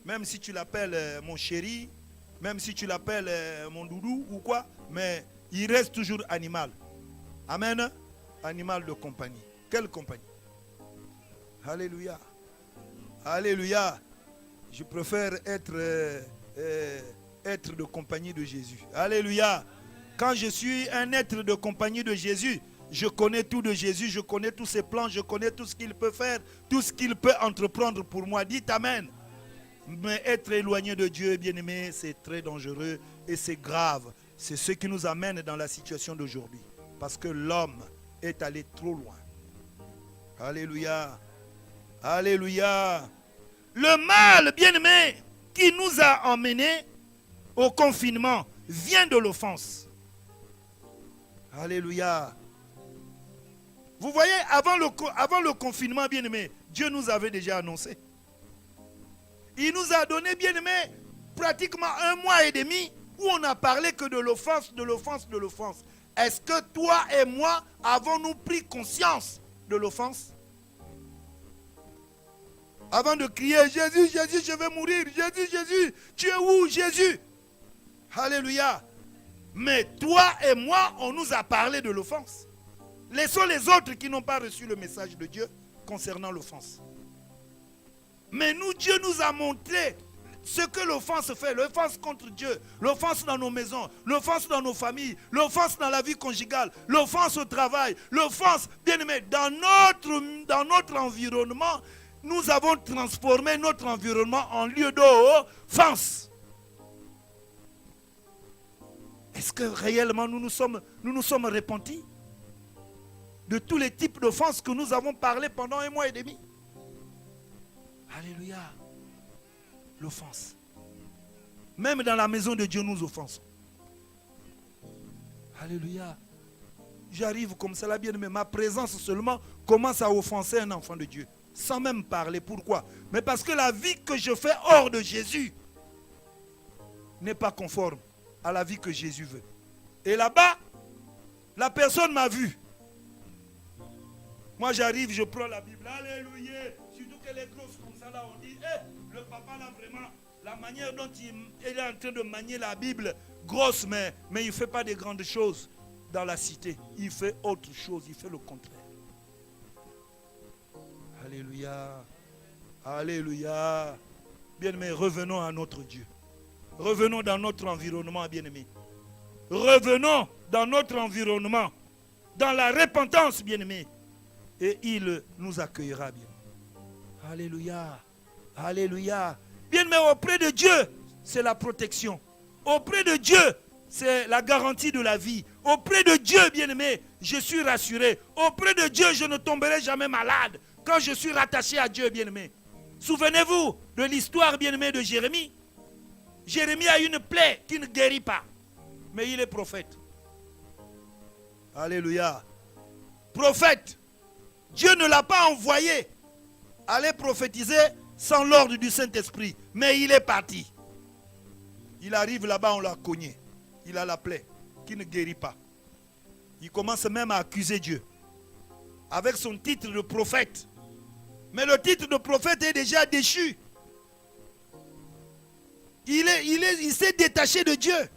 Même si tu l'appelles mon chéri, même si tu l'appelles mon doudou ou quoi, mais il reste toujours animal. Amen. Animal de compagnie. Quelle compagnie? Alléluia. Alléluia. Je préfère être de compagnie de Jésus. Alléluia. Quand je suis un être de compagnie de Jésus, je connais tout de Jésus, je connais tous ses plans, je connais tout ce qu'il peut faire, tout ce qu'il peut entreprendre pour moi. Dites Amen. Mais être éloigné de Dieu, bien-aimé, c'est très dangereux et c'est grave. C'est ce qui nous amène dans la situation d'aujourd'hui. Parce que l'homme est allé trop loin. Alléluia. Alléluia. Le mal, bien-aimé, qui nous a emmenés au confinement vient de l'offense. Alléluia. Vous voyez, avant le confinement, bien-aimé, Dieu nous avait déjà annoncé. Il nous a donné, bien-aimé, pratiquement 1 mois et demi où on n'a parlé que de l'offense, de l'offense, de l'offense. Est-ce que toi et moi avons-nous pris conscience de l'offense? Avant de crier, Jésus, Jésus, je vais mourir. Jésus, Jésus, tu es où, Jésus? Alléluia. Mais toi et moi, on nous a parlé de l'offense. Laissons les autres qui n'ont pas reçu le message de Dieu concernant l'offense. Mais nous, Dieu nous a montré ce que l'offense fait. L'offense contre Dieu, l'offense dans nos maisons, l'offense dans nos familles, l'offense dans la vie conjugale, l'offense au travail, l'offense, bien aimé, dans notre environnement. Nous avons transformé notre environnement en lieu d'offense. Est-ce que réellement nous nous sommes repentis de tous les types d'offenses que nous avons parlé pendant 1 mois et demi? Alléluia. L'offense. Même dans la maison de Dieu, nous offensons. Alléluia. J'arrive comme cela, bien aimé. Ma présence seulement commence à offenser un enfant de Dieu. Sans même parler. Pourquoi? Mais parce que la vie que je fais hors de Jésus n'est pas conforme à la vie que Jésus veut. Et là-bas, la personne m'a vu. Moi j'arrive, je prends la Bible. Alléluia. Surtout qu'elle est grosse comme ça là, on dit, le papa là vraiment, la manière dont il est en train de manier la Bible, grosse, mais il ne fait pas de grandes choses dans la cité. Il fait autre chose, il fait le contraire. Alléluia. Alléluia. Bien-aimés, revenons à notre Dieu. Revenons dans notre environnement, bien-aimés. Revenons dans notre environnement, dans la repentance, bien-aimés. Et il nous accueillera, bien. Alléluia. Alléluia. Bien-aimés, auprès de Dieu, c'est la protection. Auprès de Dieu, c'est la garantie de la vie. Auprès de Dieu, bien-aimé, je suis rassuré. Auprès de Dieu, je ne tomberai jamais malade. Quand je suis rattaché à Dieu, bien-aimé. Souvenez-vous de l'histoire, bien-aimé, de Jérémie. Jérémie a une plaie qui ne guérit pas. Mais il est prophète. Alléluia. Prophète. Dieu ne l'a pas envoyé aller prophétiser sans l'ordre du Saint-Esprit. Mais il est parti. Il arrive là-bas, on l'a cogné. Il a la plaie qui ne guérit pas. Il commence même à accuser Dieu. Avec son titre de prophète. Mais le titre de prophète est déjà déchu. Il s'est détaché de Dieu.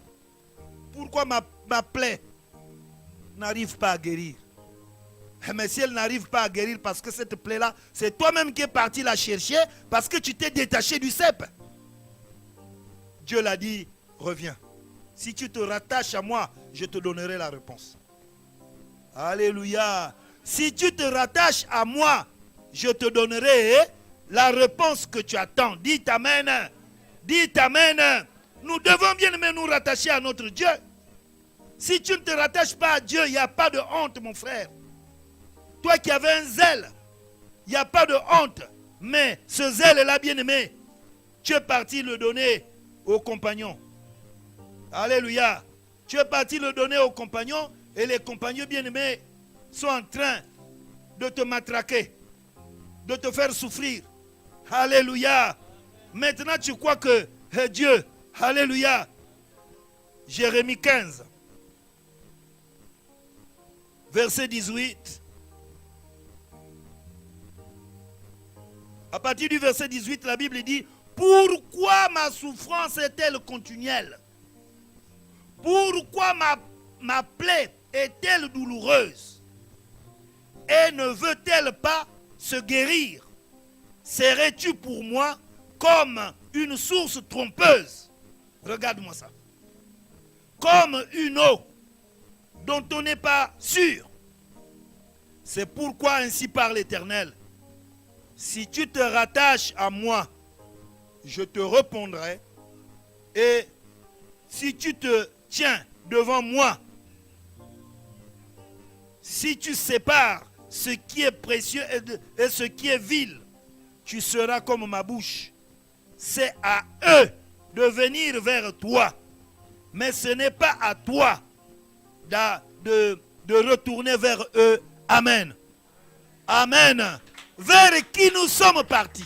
Pourquoi ma plaie n'arrive pas à guérir? Mais si elle n'arrive pas à guérir parce que cette plaie-là, c'est toi-même qui es parti la chercher parce que tu t'es détaché du cep. Dieu l'a dit, reviens. Si tu te rattaches à moi, je te donnerai la réponse. Alléluia. Si tu te rattaches à moi, je te donnerai la réponse que tu attends. Dites Amen. Dites Amen. Nous devons bien aimer nous rattacher à notre Dieu. Si tu ne te rattaches pas à Dieu, il n'y a pas de honte, mon frère. Toi qui avais un zèle, il n'y a pas de honte. Mais ce zèle-là, bien aimé, tu es parti le donner aux compagnons. Alléluia. Tu es parti le donner aux compagnons et les compagnons bien-aimés sont en train de te matraquer, de te faire souffrir. Alléluia. Maintenant, tu crois que Dieu, alléluia. Jérémie 15, verset 18. À partir du verset 18, la Bible dit: pourquoi ma souffrance est-elle continuelle? Pourquoi ma plaie est-elle douloureuse? Et ne veut-elle pas se guérir? Serais-tu pour moi comme une source trompeuse? Regarde-moi ça. Comme une eau dont on n'est pas sûr. C'est pourquoi ainsi parle l'Éternel. Si tu te rattaches à moi, je te répondrai. Et si tu te tiens devant moi, si tu sépares ce qui est précieux et ce qui est vil, tu seras comme ma bouche. C'est à eux de venir vers toi. Mais ce n'est pas à toi de retourner vers eux. Amen. Amen. Vers qui nous sommes partis.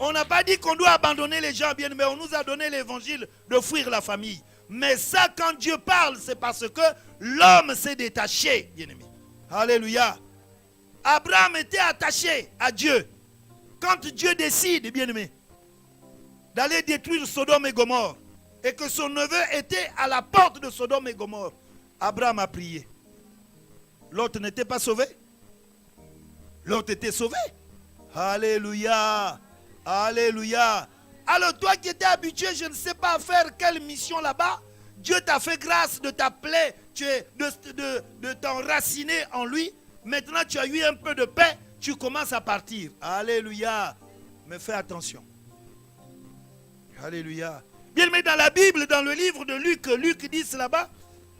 On n'a pas dit qu'on doit abandonner les gens bien, mais on nous a donné l'évangile de fuir la famille. Mais ça, quand Dieu parle, c'est parce que l'homme s'est détaché, bien-aimé. Alléluia. Abraham était attaché à Dieu. Quand Dieu décide, bien-aimé, d'aller détruire Sodome et Gomorrhe, et que son neveu était à la porte de Sodome et Gomorrhe, Abraham a prié. L'autre n'était pas sauvé. L'autre était sauvé. Alléluia. Alléluia. Alors toi qui étais habitué, je ne sais pas à faire quelle mission là-bas, Dieu t'a fait grâce de t'appeler, de t'enraciner en lui. Maintenant tu as eu un peu de paix, tu commences à partir. Alléluia. Mais fais attention. Alléluia. Bien, mais dans la Bible, dans le livre de Luc dit là-bas,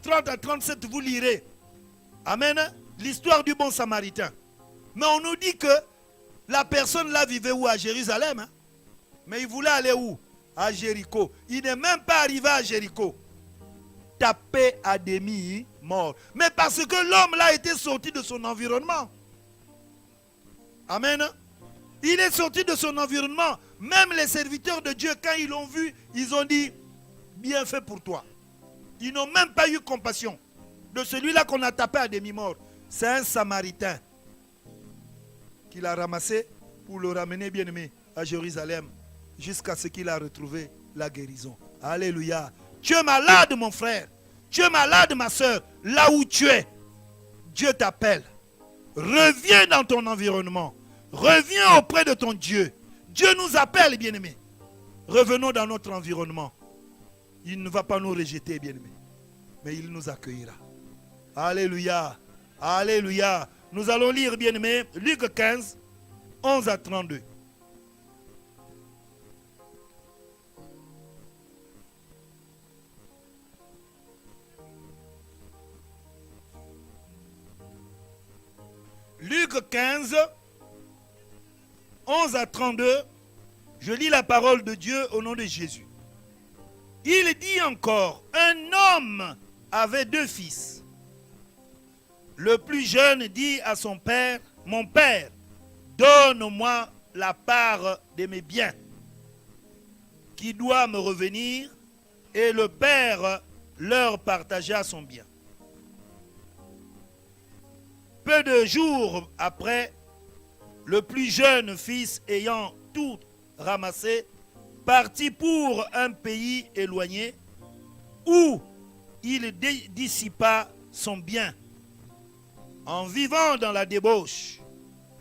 30 à 37, vous lirez. Amen. L'histoire du bon Samaritain. Mais on nous dit que la personne là vivait où? À Jérusalem. Hein? Mais il voulait aller où? À Jéricho. Il n'est même pas arrivé à Jéricho. Tapé à demi mort. Mais parce que l'homme là était sorti de son environnement. Amen. Il est sorti de son environnement. Même les serviteurs de Dieu, quand ils l'ont vu, ils ont dit, bien fait pour toi. Ils n'ont même pas eu compassion de celui-là qu'on a tapé à demi-mort. C'est un Samaritain qu'il a ramassé pour le ramener, bien-aimé, à Jérusalem, jusqu'à ce qu'il a retrouvé la guérison. Alléluia. Tu es malade, mon frère. Tu es malade, ma soeur. Là où tu es, Dieu t'appelle. Reviens dans ton environnement. Reviens auprès de ton Dieu. Dieu nous appelle, bien-aimés. Revenons dans notre environnement. Il ne va pas nous rejeter, bien-aimés, mais il nous accueillera. Alléluia. Alléluia. Nous allons lire, bien-aimés, Luc 15, 11 à 32. Luc 15, 11 à 32, je lis la parole de Dieu au nom de Jésus. Il dit encore, un homme avait 2 fils. Le plus jeune dit à son père, mon père, donne-moi la part de mes biens qui doit me revenir. Et le père leur partagea son bien. Peu de jours après, le plus jeune fils ayant tout ramassé, partit pour un pays éloigné où il dissipa son bien en vivant dans la débauche.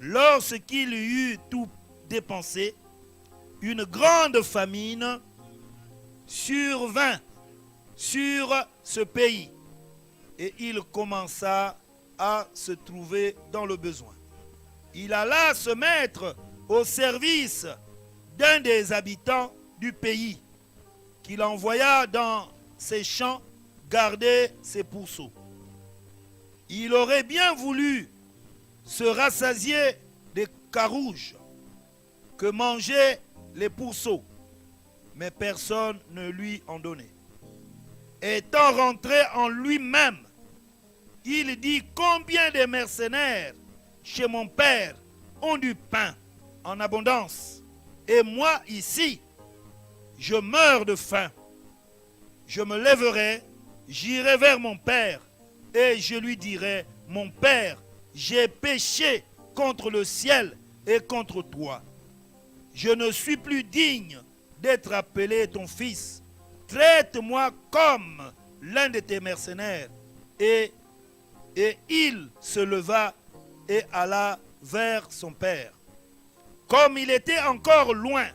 Lorsqu'il eut tout dépensé, une grande famine survint sur ce pays et il commença à se trouver dans le besoin. Il alla se mettre au service d'un des habitants du pays, qu'il envoya dans ses champs garder ses pourceaux. Il aurait bien voulu se rassasier des carouges que mangeaient les pourceaux, mais personne ne lui en donnait. Étant rentré en lui-même, il dit, combien de mercenaires chez mon père ont du pain en abondance, et moi ici, je meurs de faim. Je me lèverai, j'irai vers mon père, et je lui dirai, mon père, j'ai péché contre le ciel et contre toi. Je ne suis plus digne d'être appelé ton fils. Traite-moi comme l'un de tes mercenaires. Et il se leva et alla vers son père. Comme il était encore loin,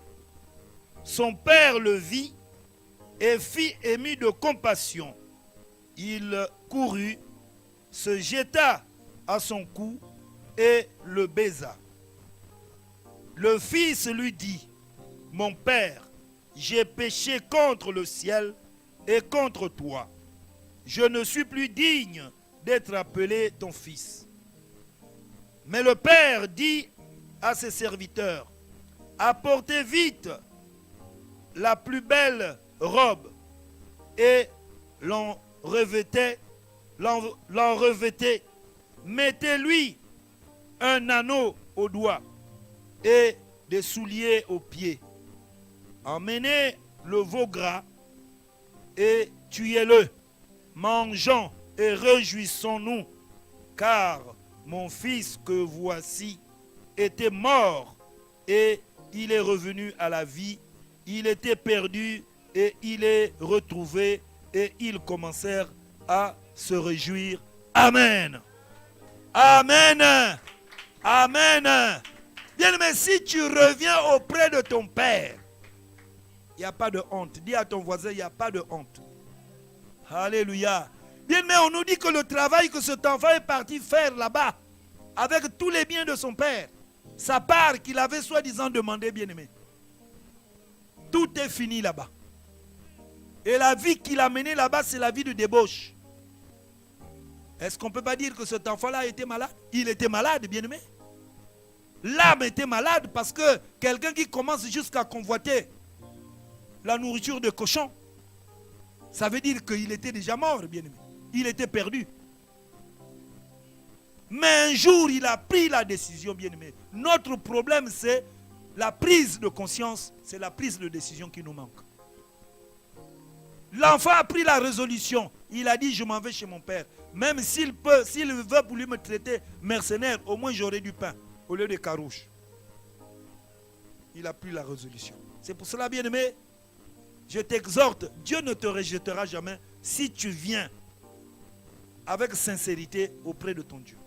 son père le vit et fit ému de compassion. Il courut, se jeta à son cou et le baisa. Le fils lui dit, mon père, j'ai péché contre le ciel et contre toi. Je ne suis plus digne d'être appelé ton fils. Mais le père dit à ses serviteurs, apportez vite la plus belle robe et l'en revêtez, mettez-lui un anneau au doigt et des souliers aux pieds. Emmenez le veau gras et tuez-le. Mangeons et réjouissons-nous, car mon fils que voici était mort et il est revenu à la vie. Il était perdu et il est retrouvé, et ils commencèrent à se réjouir. Amen. Amen. Amen. Bien, mais si tu reviens auprès de ton père, il n'y a pas de honte. Dis à ton voisin, il n'y a pas de honte. Alléluia. Bien, mais on nous dit que le travail que cet enfant est parti faire là-bas, avec tous les biens de son père, sa part qu'il avait soi-disant demandé, bien aimé, tout est fini là-bas. Et la vie qu'il a menée là-bas, c'est la vie de débauche. Est-ce qu'on ne peut pas dire que cet enfant-là était malade? Il était malade, bien aimé. L'âme était malade parce que quelqu'un qui commence jusqu'à convoiter la nourriture de cochon, ça veut dire qu'il était déjà mort, bien aimé. Il était perdu. Mais un jour, il a pris la décision, bien aimé. Notre problème, c'est la prise de conscience, c'est la prise de décision qui nous manque. L'enfant a pris la résolution. Il a dit, je m'en vais chez mon père. Même s'il veut pour lui me traiter mercenaire, au moins j'aurai du pain au lieu de carouches. Il a pris la résolution. C'est pour cela, bien aimé, je t'exhorte, Dieu ne te rejettera jamais si tu viens avec sincérité auprès de ton Dieu.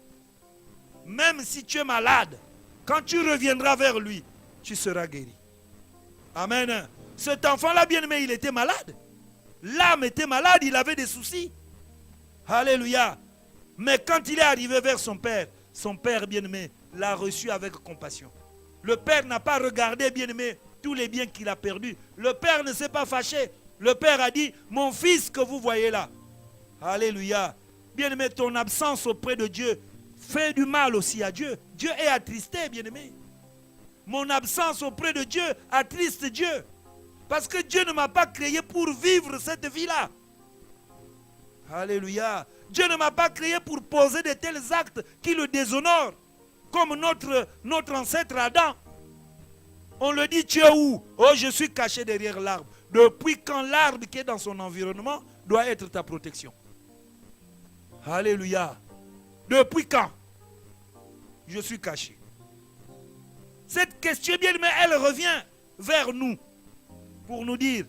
Même si tu es malade, Quand tu reviendras vers lui, tu seras guéri. Amen. Cet enfant-là, bien-aimé, il était malade. L'âme était malade, il avait des soucis. Alléluia. Mais quand il est arrivé vers son père bien-aimé l'a reçu avec compassion. Le père n'a pas regardé, bien-aimé, tous les biens qu'il a perdus. Le père ne s'est pas fâché. Le père a dit, mon fils que vous voyez là. Alléluia. Bien-aimé, ton absence auprès de Dieu fait du mal aussi à Dieu. Dieu est attristé, bien-aimé. Mon absence auprès de Dieu attriste Dieu. Parce que Dieu ne m'a pas créé pour vivre cette vie-là. Alléluia. Dieu ne m'a pas créé pour poser de tels actes qui le déshonorent. Comme notre ancêtre Adam. On le dit, tu es où? Oh, je suis caché derrière l'arbre. Depuis quand l'arbre qui est dans son environnement doit être ta protection? Alléluia. Depuis quand je suis caché? Cette question, bien aimée, elle revient vers nous pour nous dire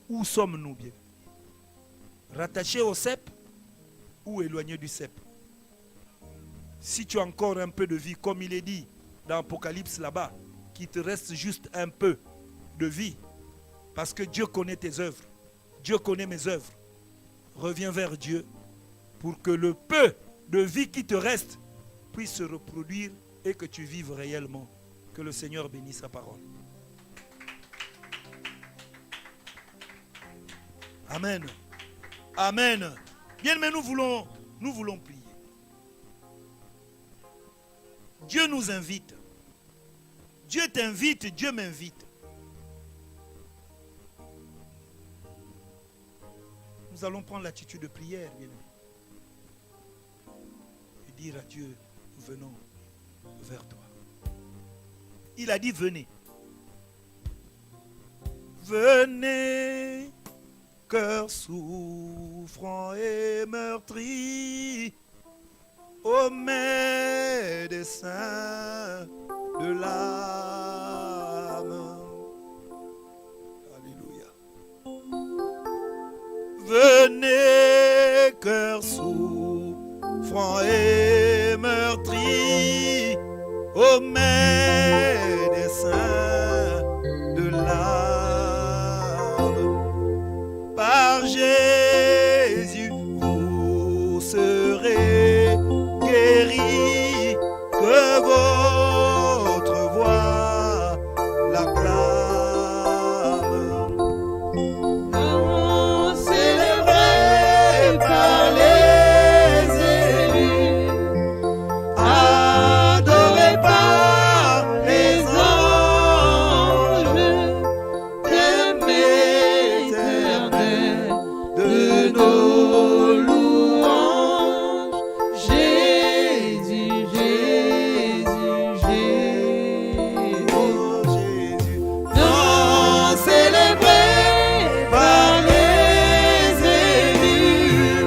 où sommes-nous bien? Rattachés au cep ou éloignés du cep? Si tu as encore un peu de vie, comme il est dit dans Apocalypse là-bas, qu'il te reste juste un peu de vie, parce que Dieu connaît tes œuvres, Dieu connaît mes œuvres. Reviens vers Dieu pour que le peu de vie qui te reste puisse se reproduire et que tu vives réellement. Que le Seigneur bénisse sa parole. Amen. Amen. Bien, mais nous voulons prier. Dieu nous invite. Dieu t'invite, Dieu m'invite. Nous allons prendre l'attitude de prière, bien aimé. Et dire à Dieu, venons vers toi. Il a dit, venez. Venez, cœur souffrant et meurtri, ô médecin de l'âme. Alléluia. Venez, cœur souffrant et meurtri, ô médecin de l'âme. Par Jésus, vous serez guéris, que votre voix l'acclame. Non célébré par les élus, adoré par les anges, aimé éternel de nos louanges, Jésus, Jésus, Jésus. Oh Jésus, Non célébré par les élus,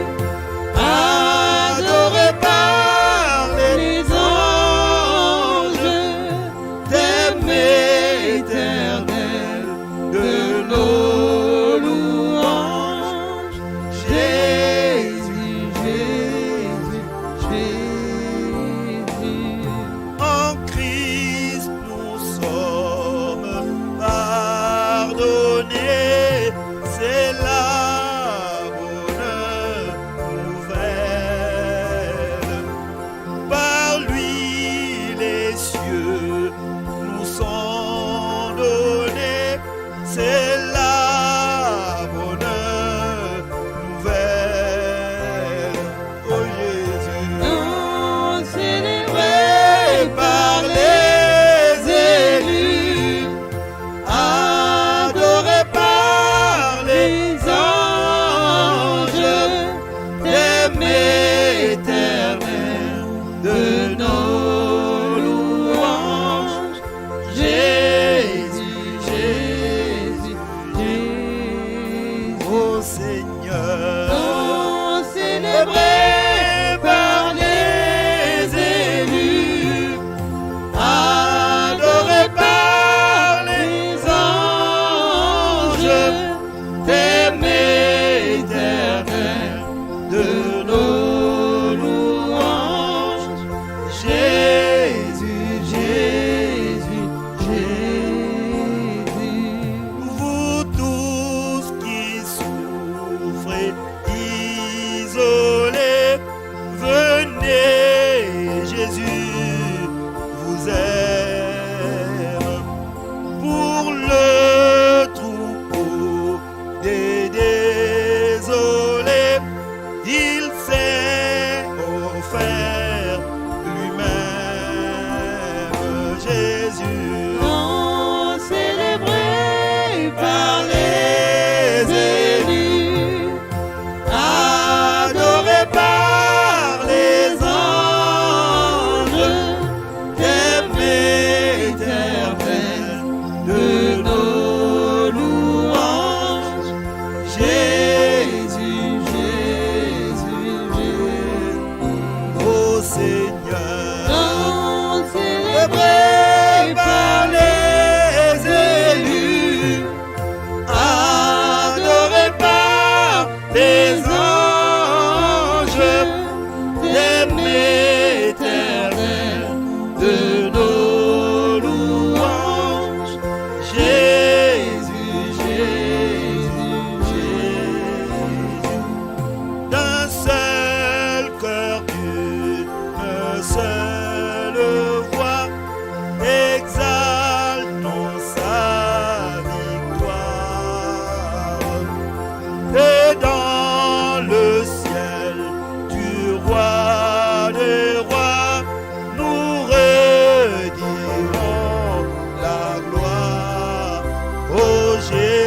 adoré par les anges, t'aimer éternel de nos louanges, Jésus, Jésus, Jésus. en Christ nous sommes pardonnés, c'est la bonne nouvelle. Par lui les cieux nous sont donnés, c'est la bonne nouvelle. Oh Jésus. Non célébré par les élus, adoré par les anges, aimé éternel de nos louanges, Jésus, Jésus,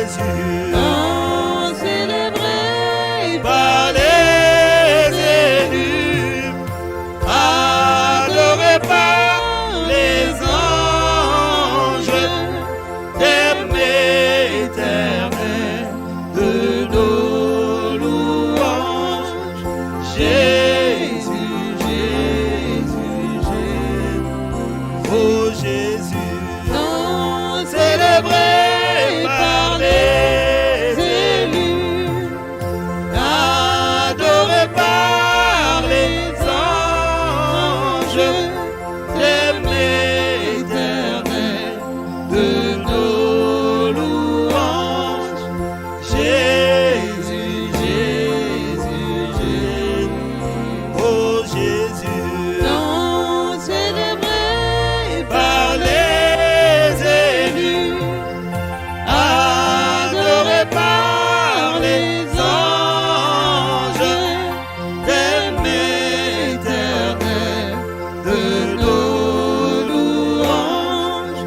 Jésus. Tant célébré Par les élus, adoré par les anges, thème éternel de nos louanges. Jésus, Jésus, Jésus, oh Jésus, tant célébré par les élus, adoré par les anges, l'aimer éternel de nos louanges. Jésus, Jésus, Jésus, oh Jésus, tant célébré par les élus, adoré par les anges, l'aimer éternel de nos louanges.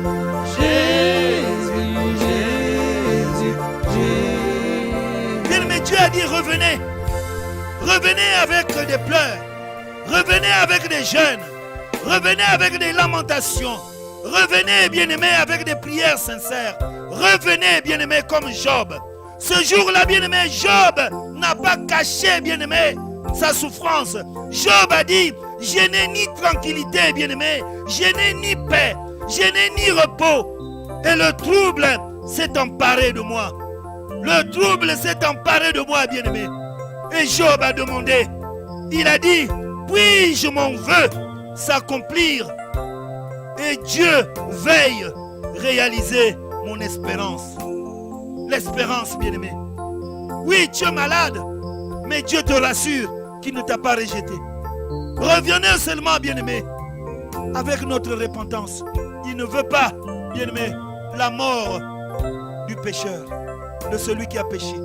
Jésus, Jésus, Jésus. Bien-aimé, Dieu a dit revenez. Revenez avec des pleurs. Revenez avec des jeûnes. Revenez avec des lamentations. Revenez, bien-aimé, avec des prières sincères. Revenez, bien-aimé, comme Job. Ce jour-là, bien-aimé, Job n'a pas caché, bien-aimé, sa souffrance. Job a dit, je n'ai ni tranquillité, bien-aimé, je n'ai ni paix, je n'ai ni repos. Et le trouble s'est emparé de moi. Le trouble s'est emparé de moi, bien-aimé. Et Job a demandé, il a dit, puis-je mon vœu s'accomplir? Et Dieu veille réaliser mon espérance. L'espérance, bien-aimé. Oui, tu es malade, mais Dieu te rassure qu'il ne t'a pas rejeté. Revenez seulement, bien-aimé, avec notre repentance. Il ne veut pas, bien-aimé, la mort du pécheur, de celui qui a péché.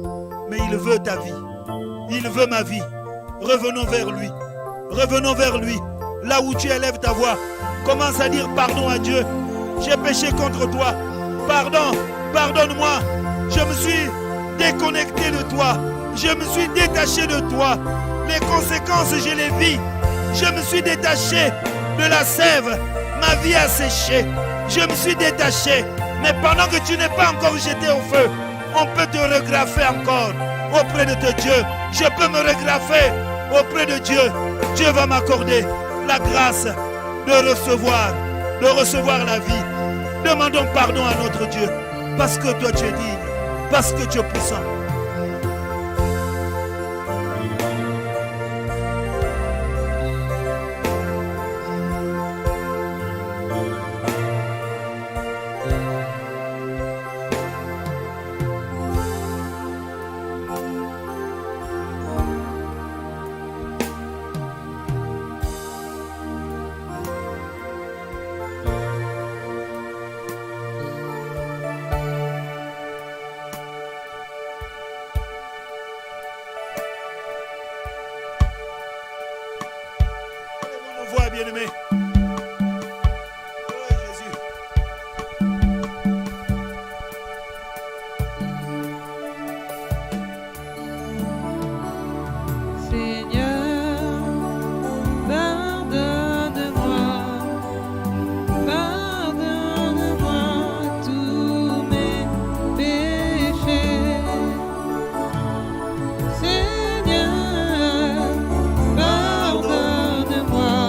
Mais il veut ta vie. Il veut ma vie. Revenons vers lui. Revenons vers lui. Là où tu élèves ta voix, commence à dire pardon à Dieu. J'ai péché contre toi. Pardon, pardonne-moi. Je me suis déconnecté de toi. Je me suis détaché de toi. Les conséquences, je les vis. Je me suis détaché de la sève. Ma vie a séché. Je me suis détaché. Mais pendant que tu n'es pas encore jeté au feu, on peut te regraffer encore auprès de Dieu. Je peux me regraffer auprès de Dieu. Dieu va m'accorder la grâce de recevoir la vie. Demandons pardon à notre Dieu. Parce que toi tu es digne. Parce que tu es puissant. Bien-aimé. Oh Jésus. Seigneur, pardonne-moi tous mes péchés. Seigneur, pardonne-moi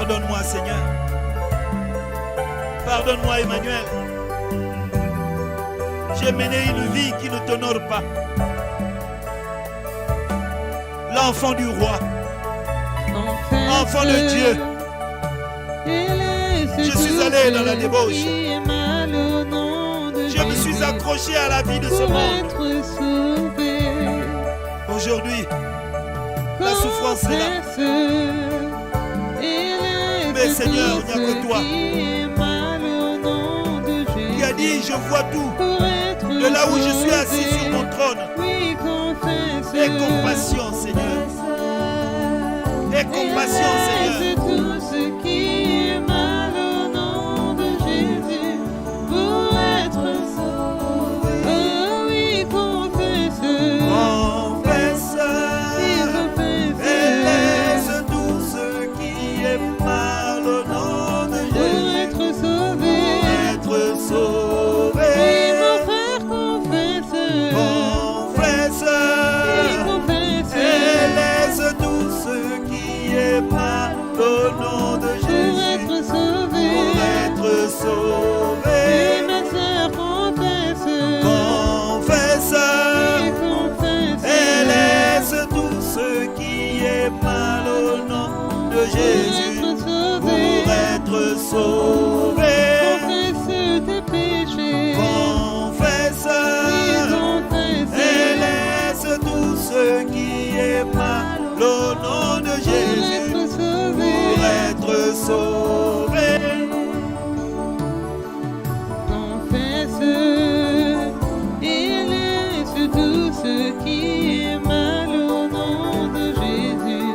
Pardonne-moi, Seigneur. Pardonne-moi, Emmanuel. J'ai mené une vie qui ne t'honore pas. L'enfant du roi, enfant de Dieu. Je suis allé dans la débauche. Je me suis accroché à la vie de ce monde. Aujourd'hui, la souffrance est là. Mais Seigneur, il n'y a que toi qui a dit, je vois tout. De là où je suis assis sur mon trône. Aie compassion, Seigneur. Aie compassion, Seigneur. Tout ce qui est mal au nom de Jésus pour être sauvé. Oh oui, confesse. Confesse. Et laisse tout ce qui est mal au nom de Jésus Pour être sauvé. pour être sauvé. Oui, mon frère, confesse. Confesse. Confesse. Et laisse tout ce qui est mal au nom de Jésus Pour être sauvé. pour être sauvé. Et ma sœur, confesse. Confesse. Confesse. Et laisse tout ce qui est mal au nom de Jésus pour être sauvé. Confesse tes péchés. Confesse. Et laisse tout ce qui est mal au nom de Jésus pour être sauvé. Confesse et laisse tout ce qui est mal au nom de Jésus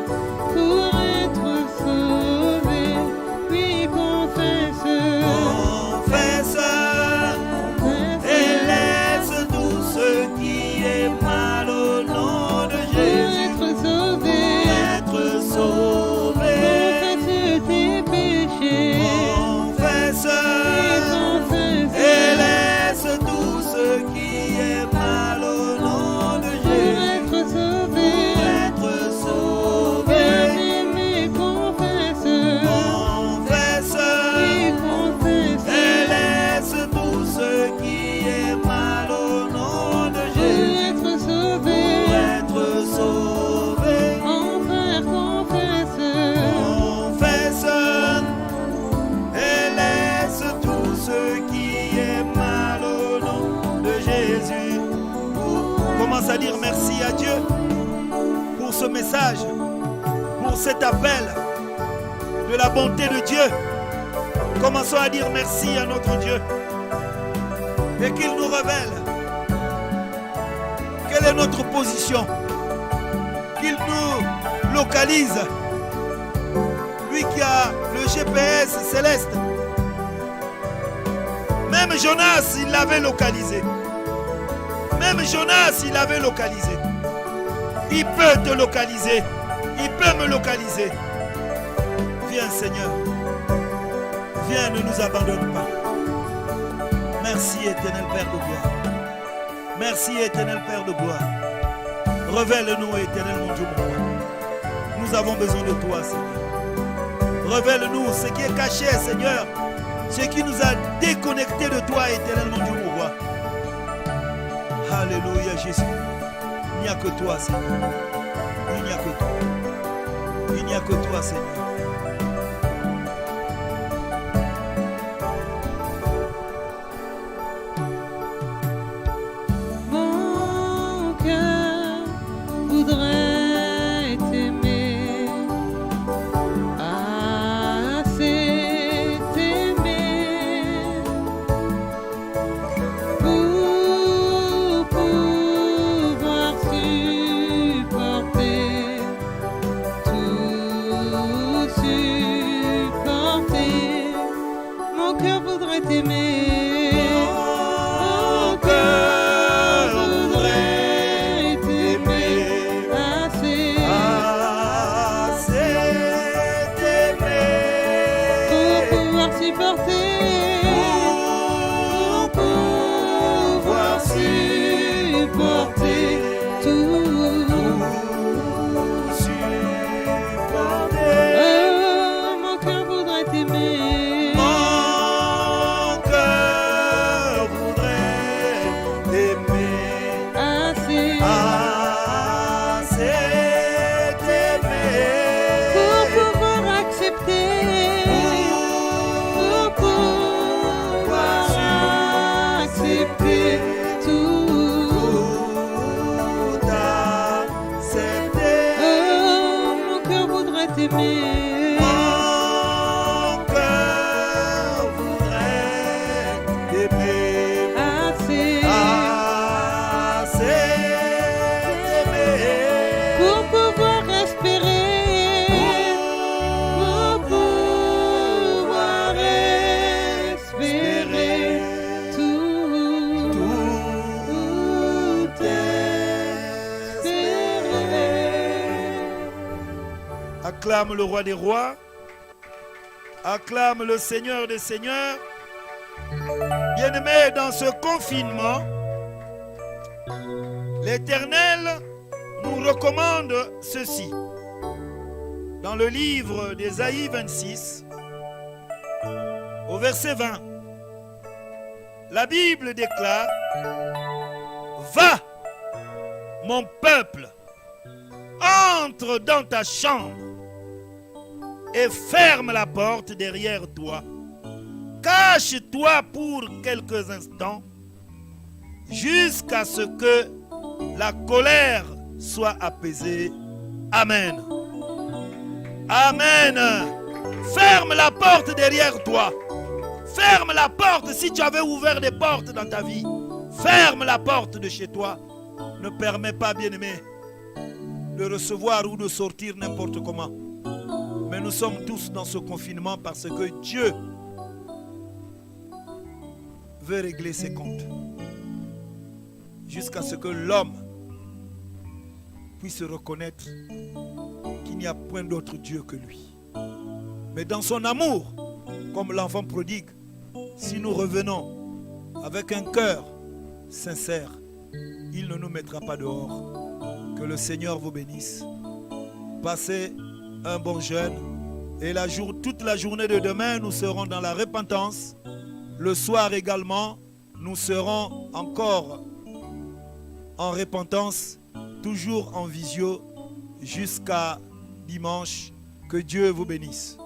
pour être sauvé. Oui, confesse. Confesse. Et laisse tout ce qui est mal au nom de Jésus Pour être sauvé. pour être sauvé. Confesse tes péchés. Confesse. Confesse. Et laisse tout ce qui est mal au nom de Pour Jésus être sauvé. pour être sauvé. Bien-aimé, confesse. Confesse. Oui, confesse. Et laisse tout ce qui est mal au nom de Jésus Pour être sauvé. pour être sauvé. Mon frère, confesse. Confesse. Et laisse tout ce qui est mal au nom de Jésus. Commence à dire merci à Dieu pour ce message, pour cet appel de la bonté de Dieu. Commençons à dire merci à notre Dieu et qu'il nous révèle quelle est notre position, qu'il nous localise, lui qui a le GPS céleste. Même Jonas, il l'avait localisé. Même Jonas, il l'avait localisé. Il peut te localiser. Il peut me localiser. Viens, Seigneur. Viens, ne nous abandonne pas. Merci, éternel Père de gloire. Merci, éternel Père de gloire. Révèle-nous, éternel mon Dieu, mon roi. Nous avons besoin de toi, Seigneur. Révèle-nous ce qui est caché, Seigneur. Ce qui nous a déconnectés de toi, éternel mon Dieu, mon roi. Alléluia, Jésus. Il n'y a que toi, Seigneur. Il n'y a que toi. Il n'y a que toi, Seigneur. Mon cœur voudrait t'aimer, assez t'aimer, pour pouvoir supporter, tout supporter. Mon cœur voudrait t'aimer. Mon cœur voudrait t'aimer assez. Assez t'aimer. Pour pouvoir supporter, pour pouvoir supporter tout. Supporter. Oh, mon cœur t'aimer. Mon cœur voudrait t'aimer. Assez Assez t'aimer. pour pouvoir espérer. Pour pouvoir espérer. Tout espérer. Acclame le roi des rois. Acclame le Seigneur des seigneurs. Bien-aimés, dans ce confinement, l'Éternel nous recommande ceci. Dans le livre d'Ésaïe 26, au verset 20, la Bible déclare: Va, mon peuple, entre dans ta chambre et ferme la porte derrière toi. Cache-toi pour quelques instants jusqu'à ce que la colère soit apaisée. Amen. Amen. Ferme la porte derrière toi. Ferme la porte si tu avais ouvert des portes dans ta vie. Ferme la porte de chez toi. Ne permets pas, bien-aimé, de recevoir ou de sortir n'importe comment. Mais nous sommes tous dans ce confinement parce que Dieu veut régler ses comptes. Jusqu'à ce que l'homme puisse reconnaître qu'il n'y a point d'autre Dieu que lui. Mais dans son amour, comme l'enfant prodigue, si nous revenons avec un cœur sincère, il ne nous mettra pas dehors. Que le Seigneur vous bénisse. Passez un bon jeûne. Et toute la journée de demain, nous serons dans la repentance. Le soir également, nous serons encore en repentance, toujours en visio, jusqu'à dimanche. Que Dieu vous bénisse.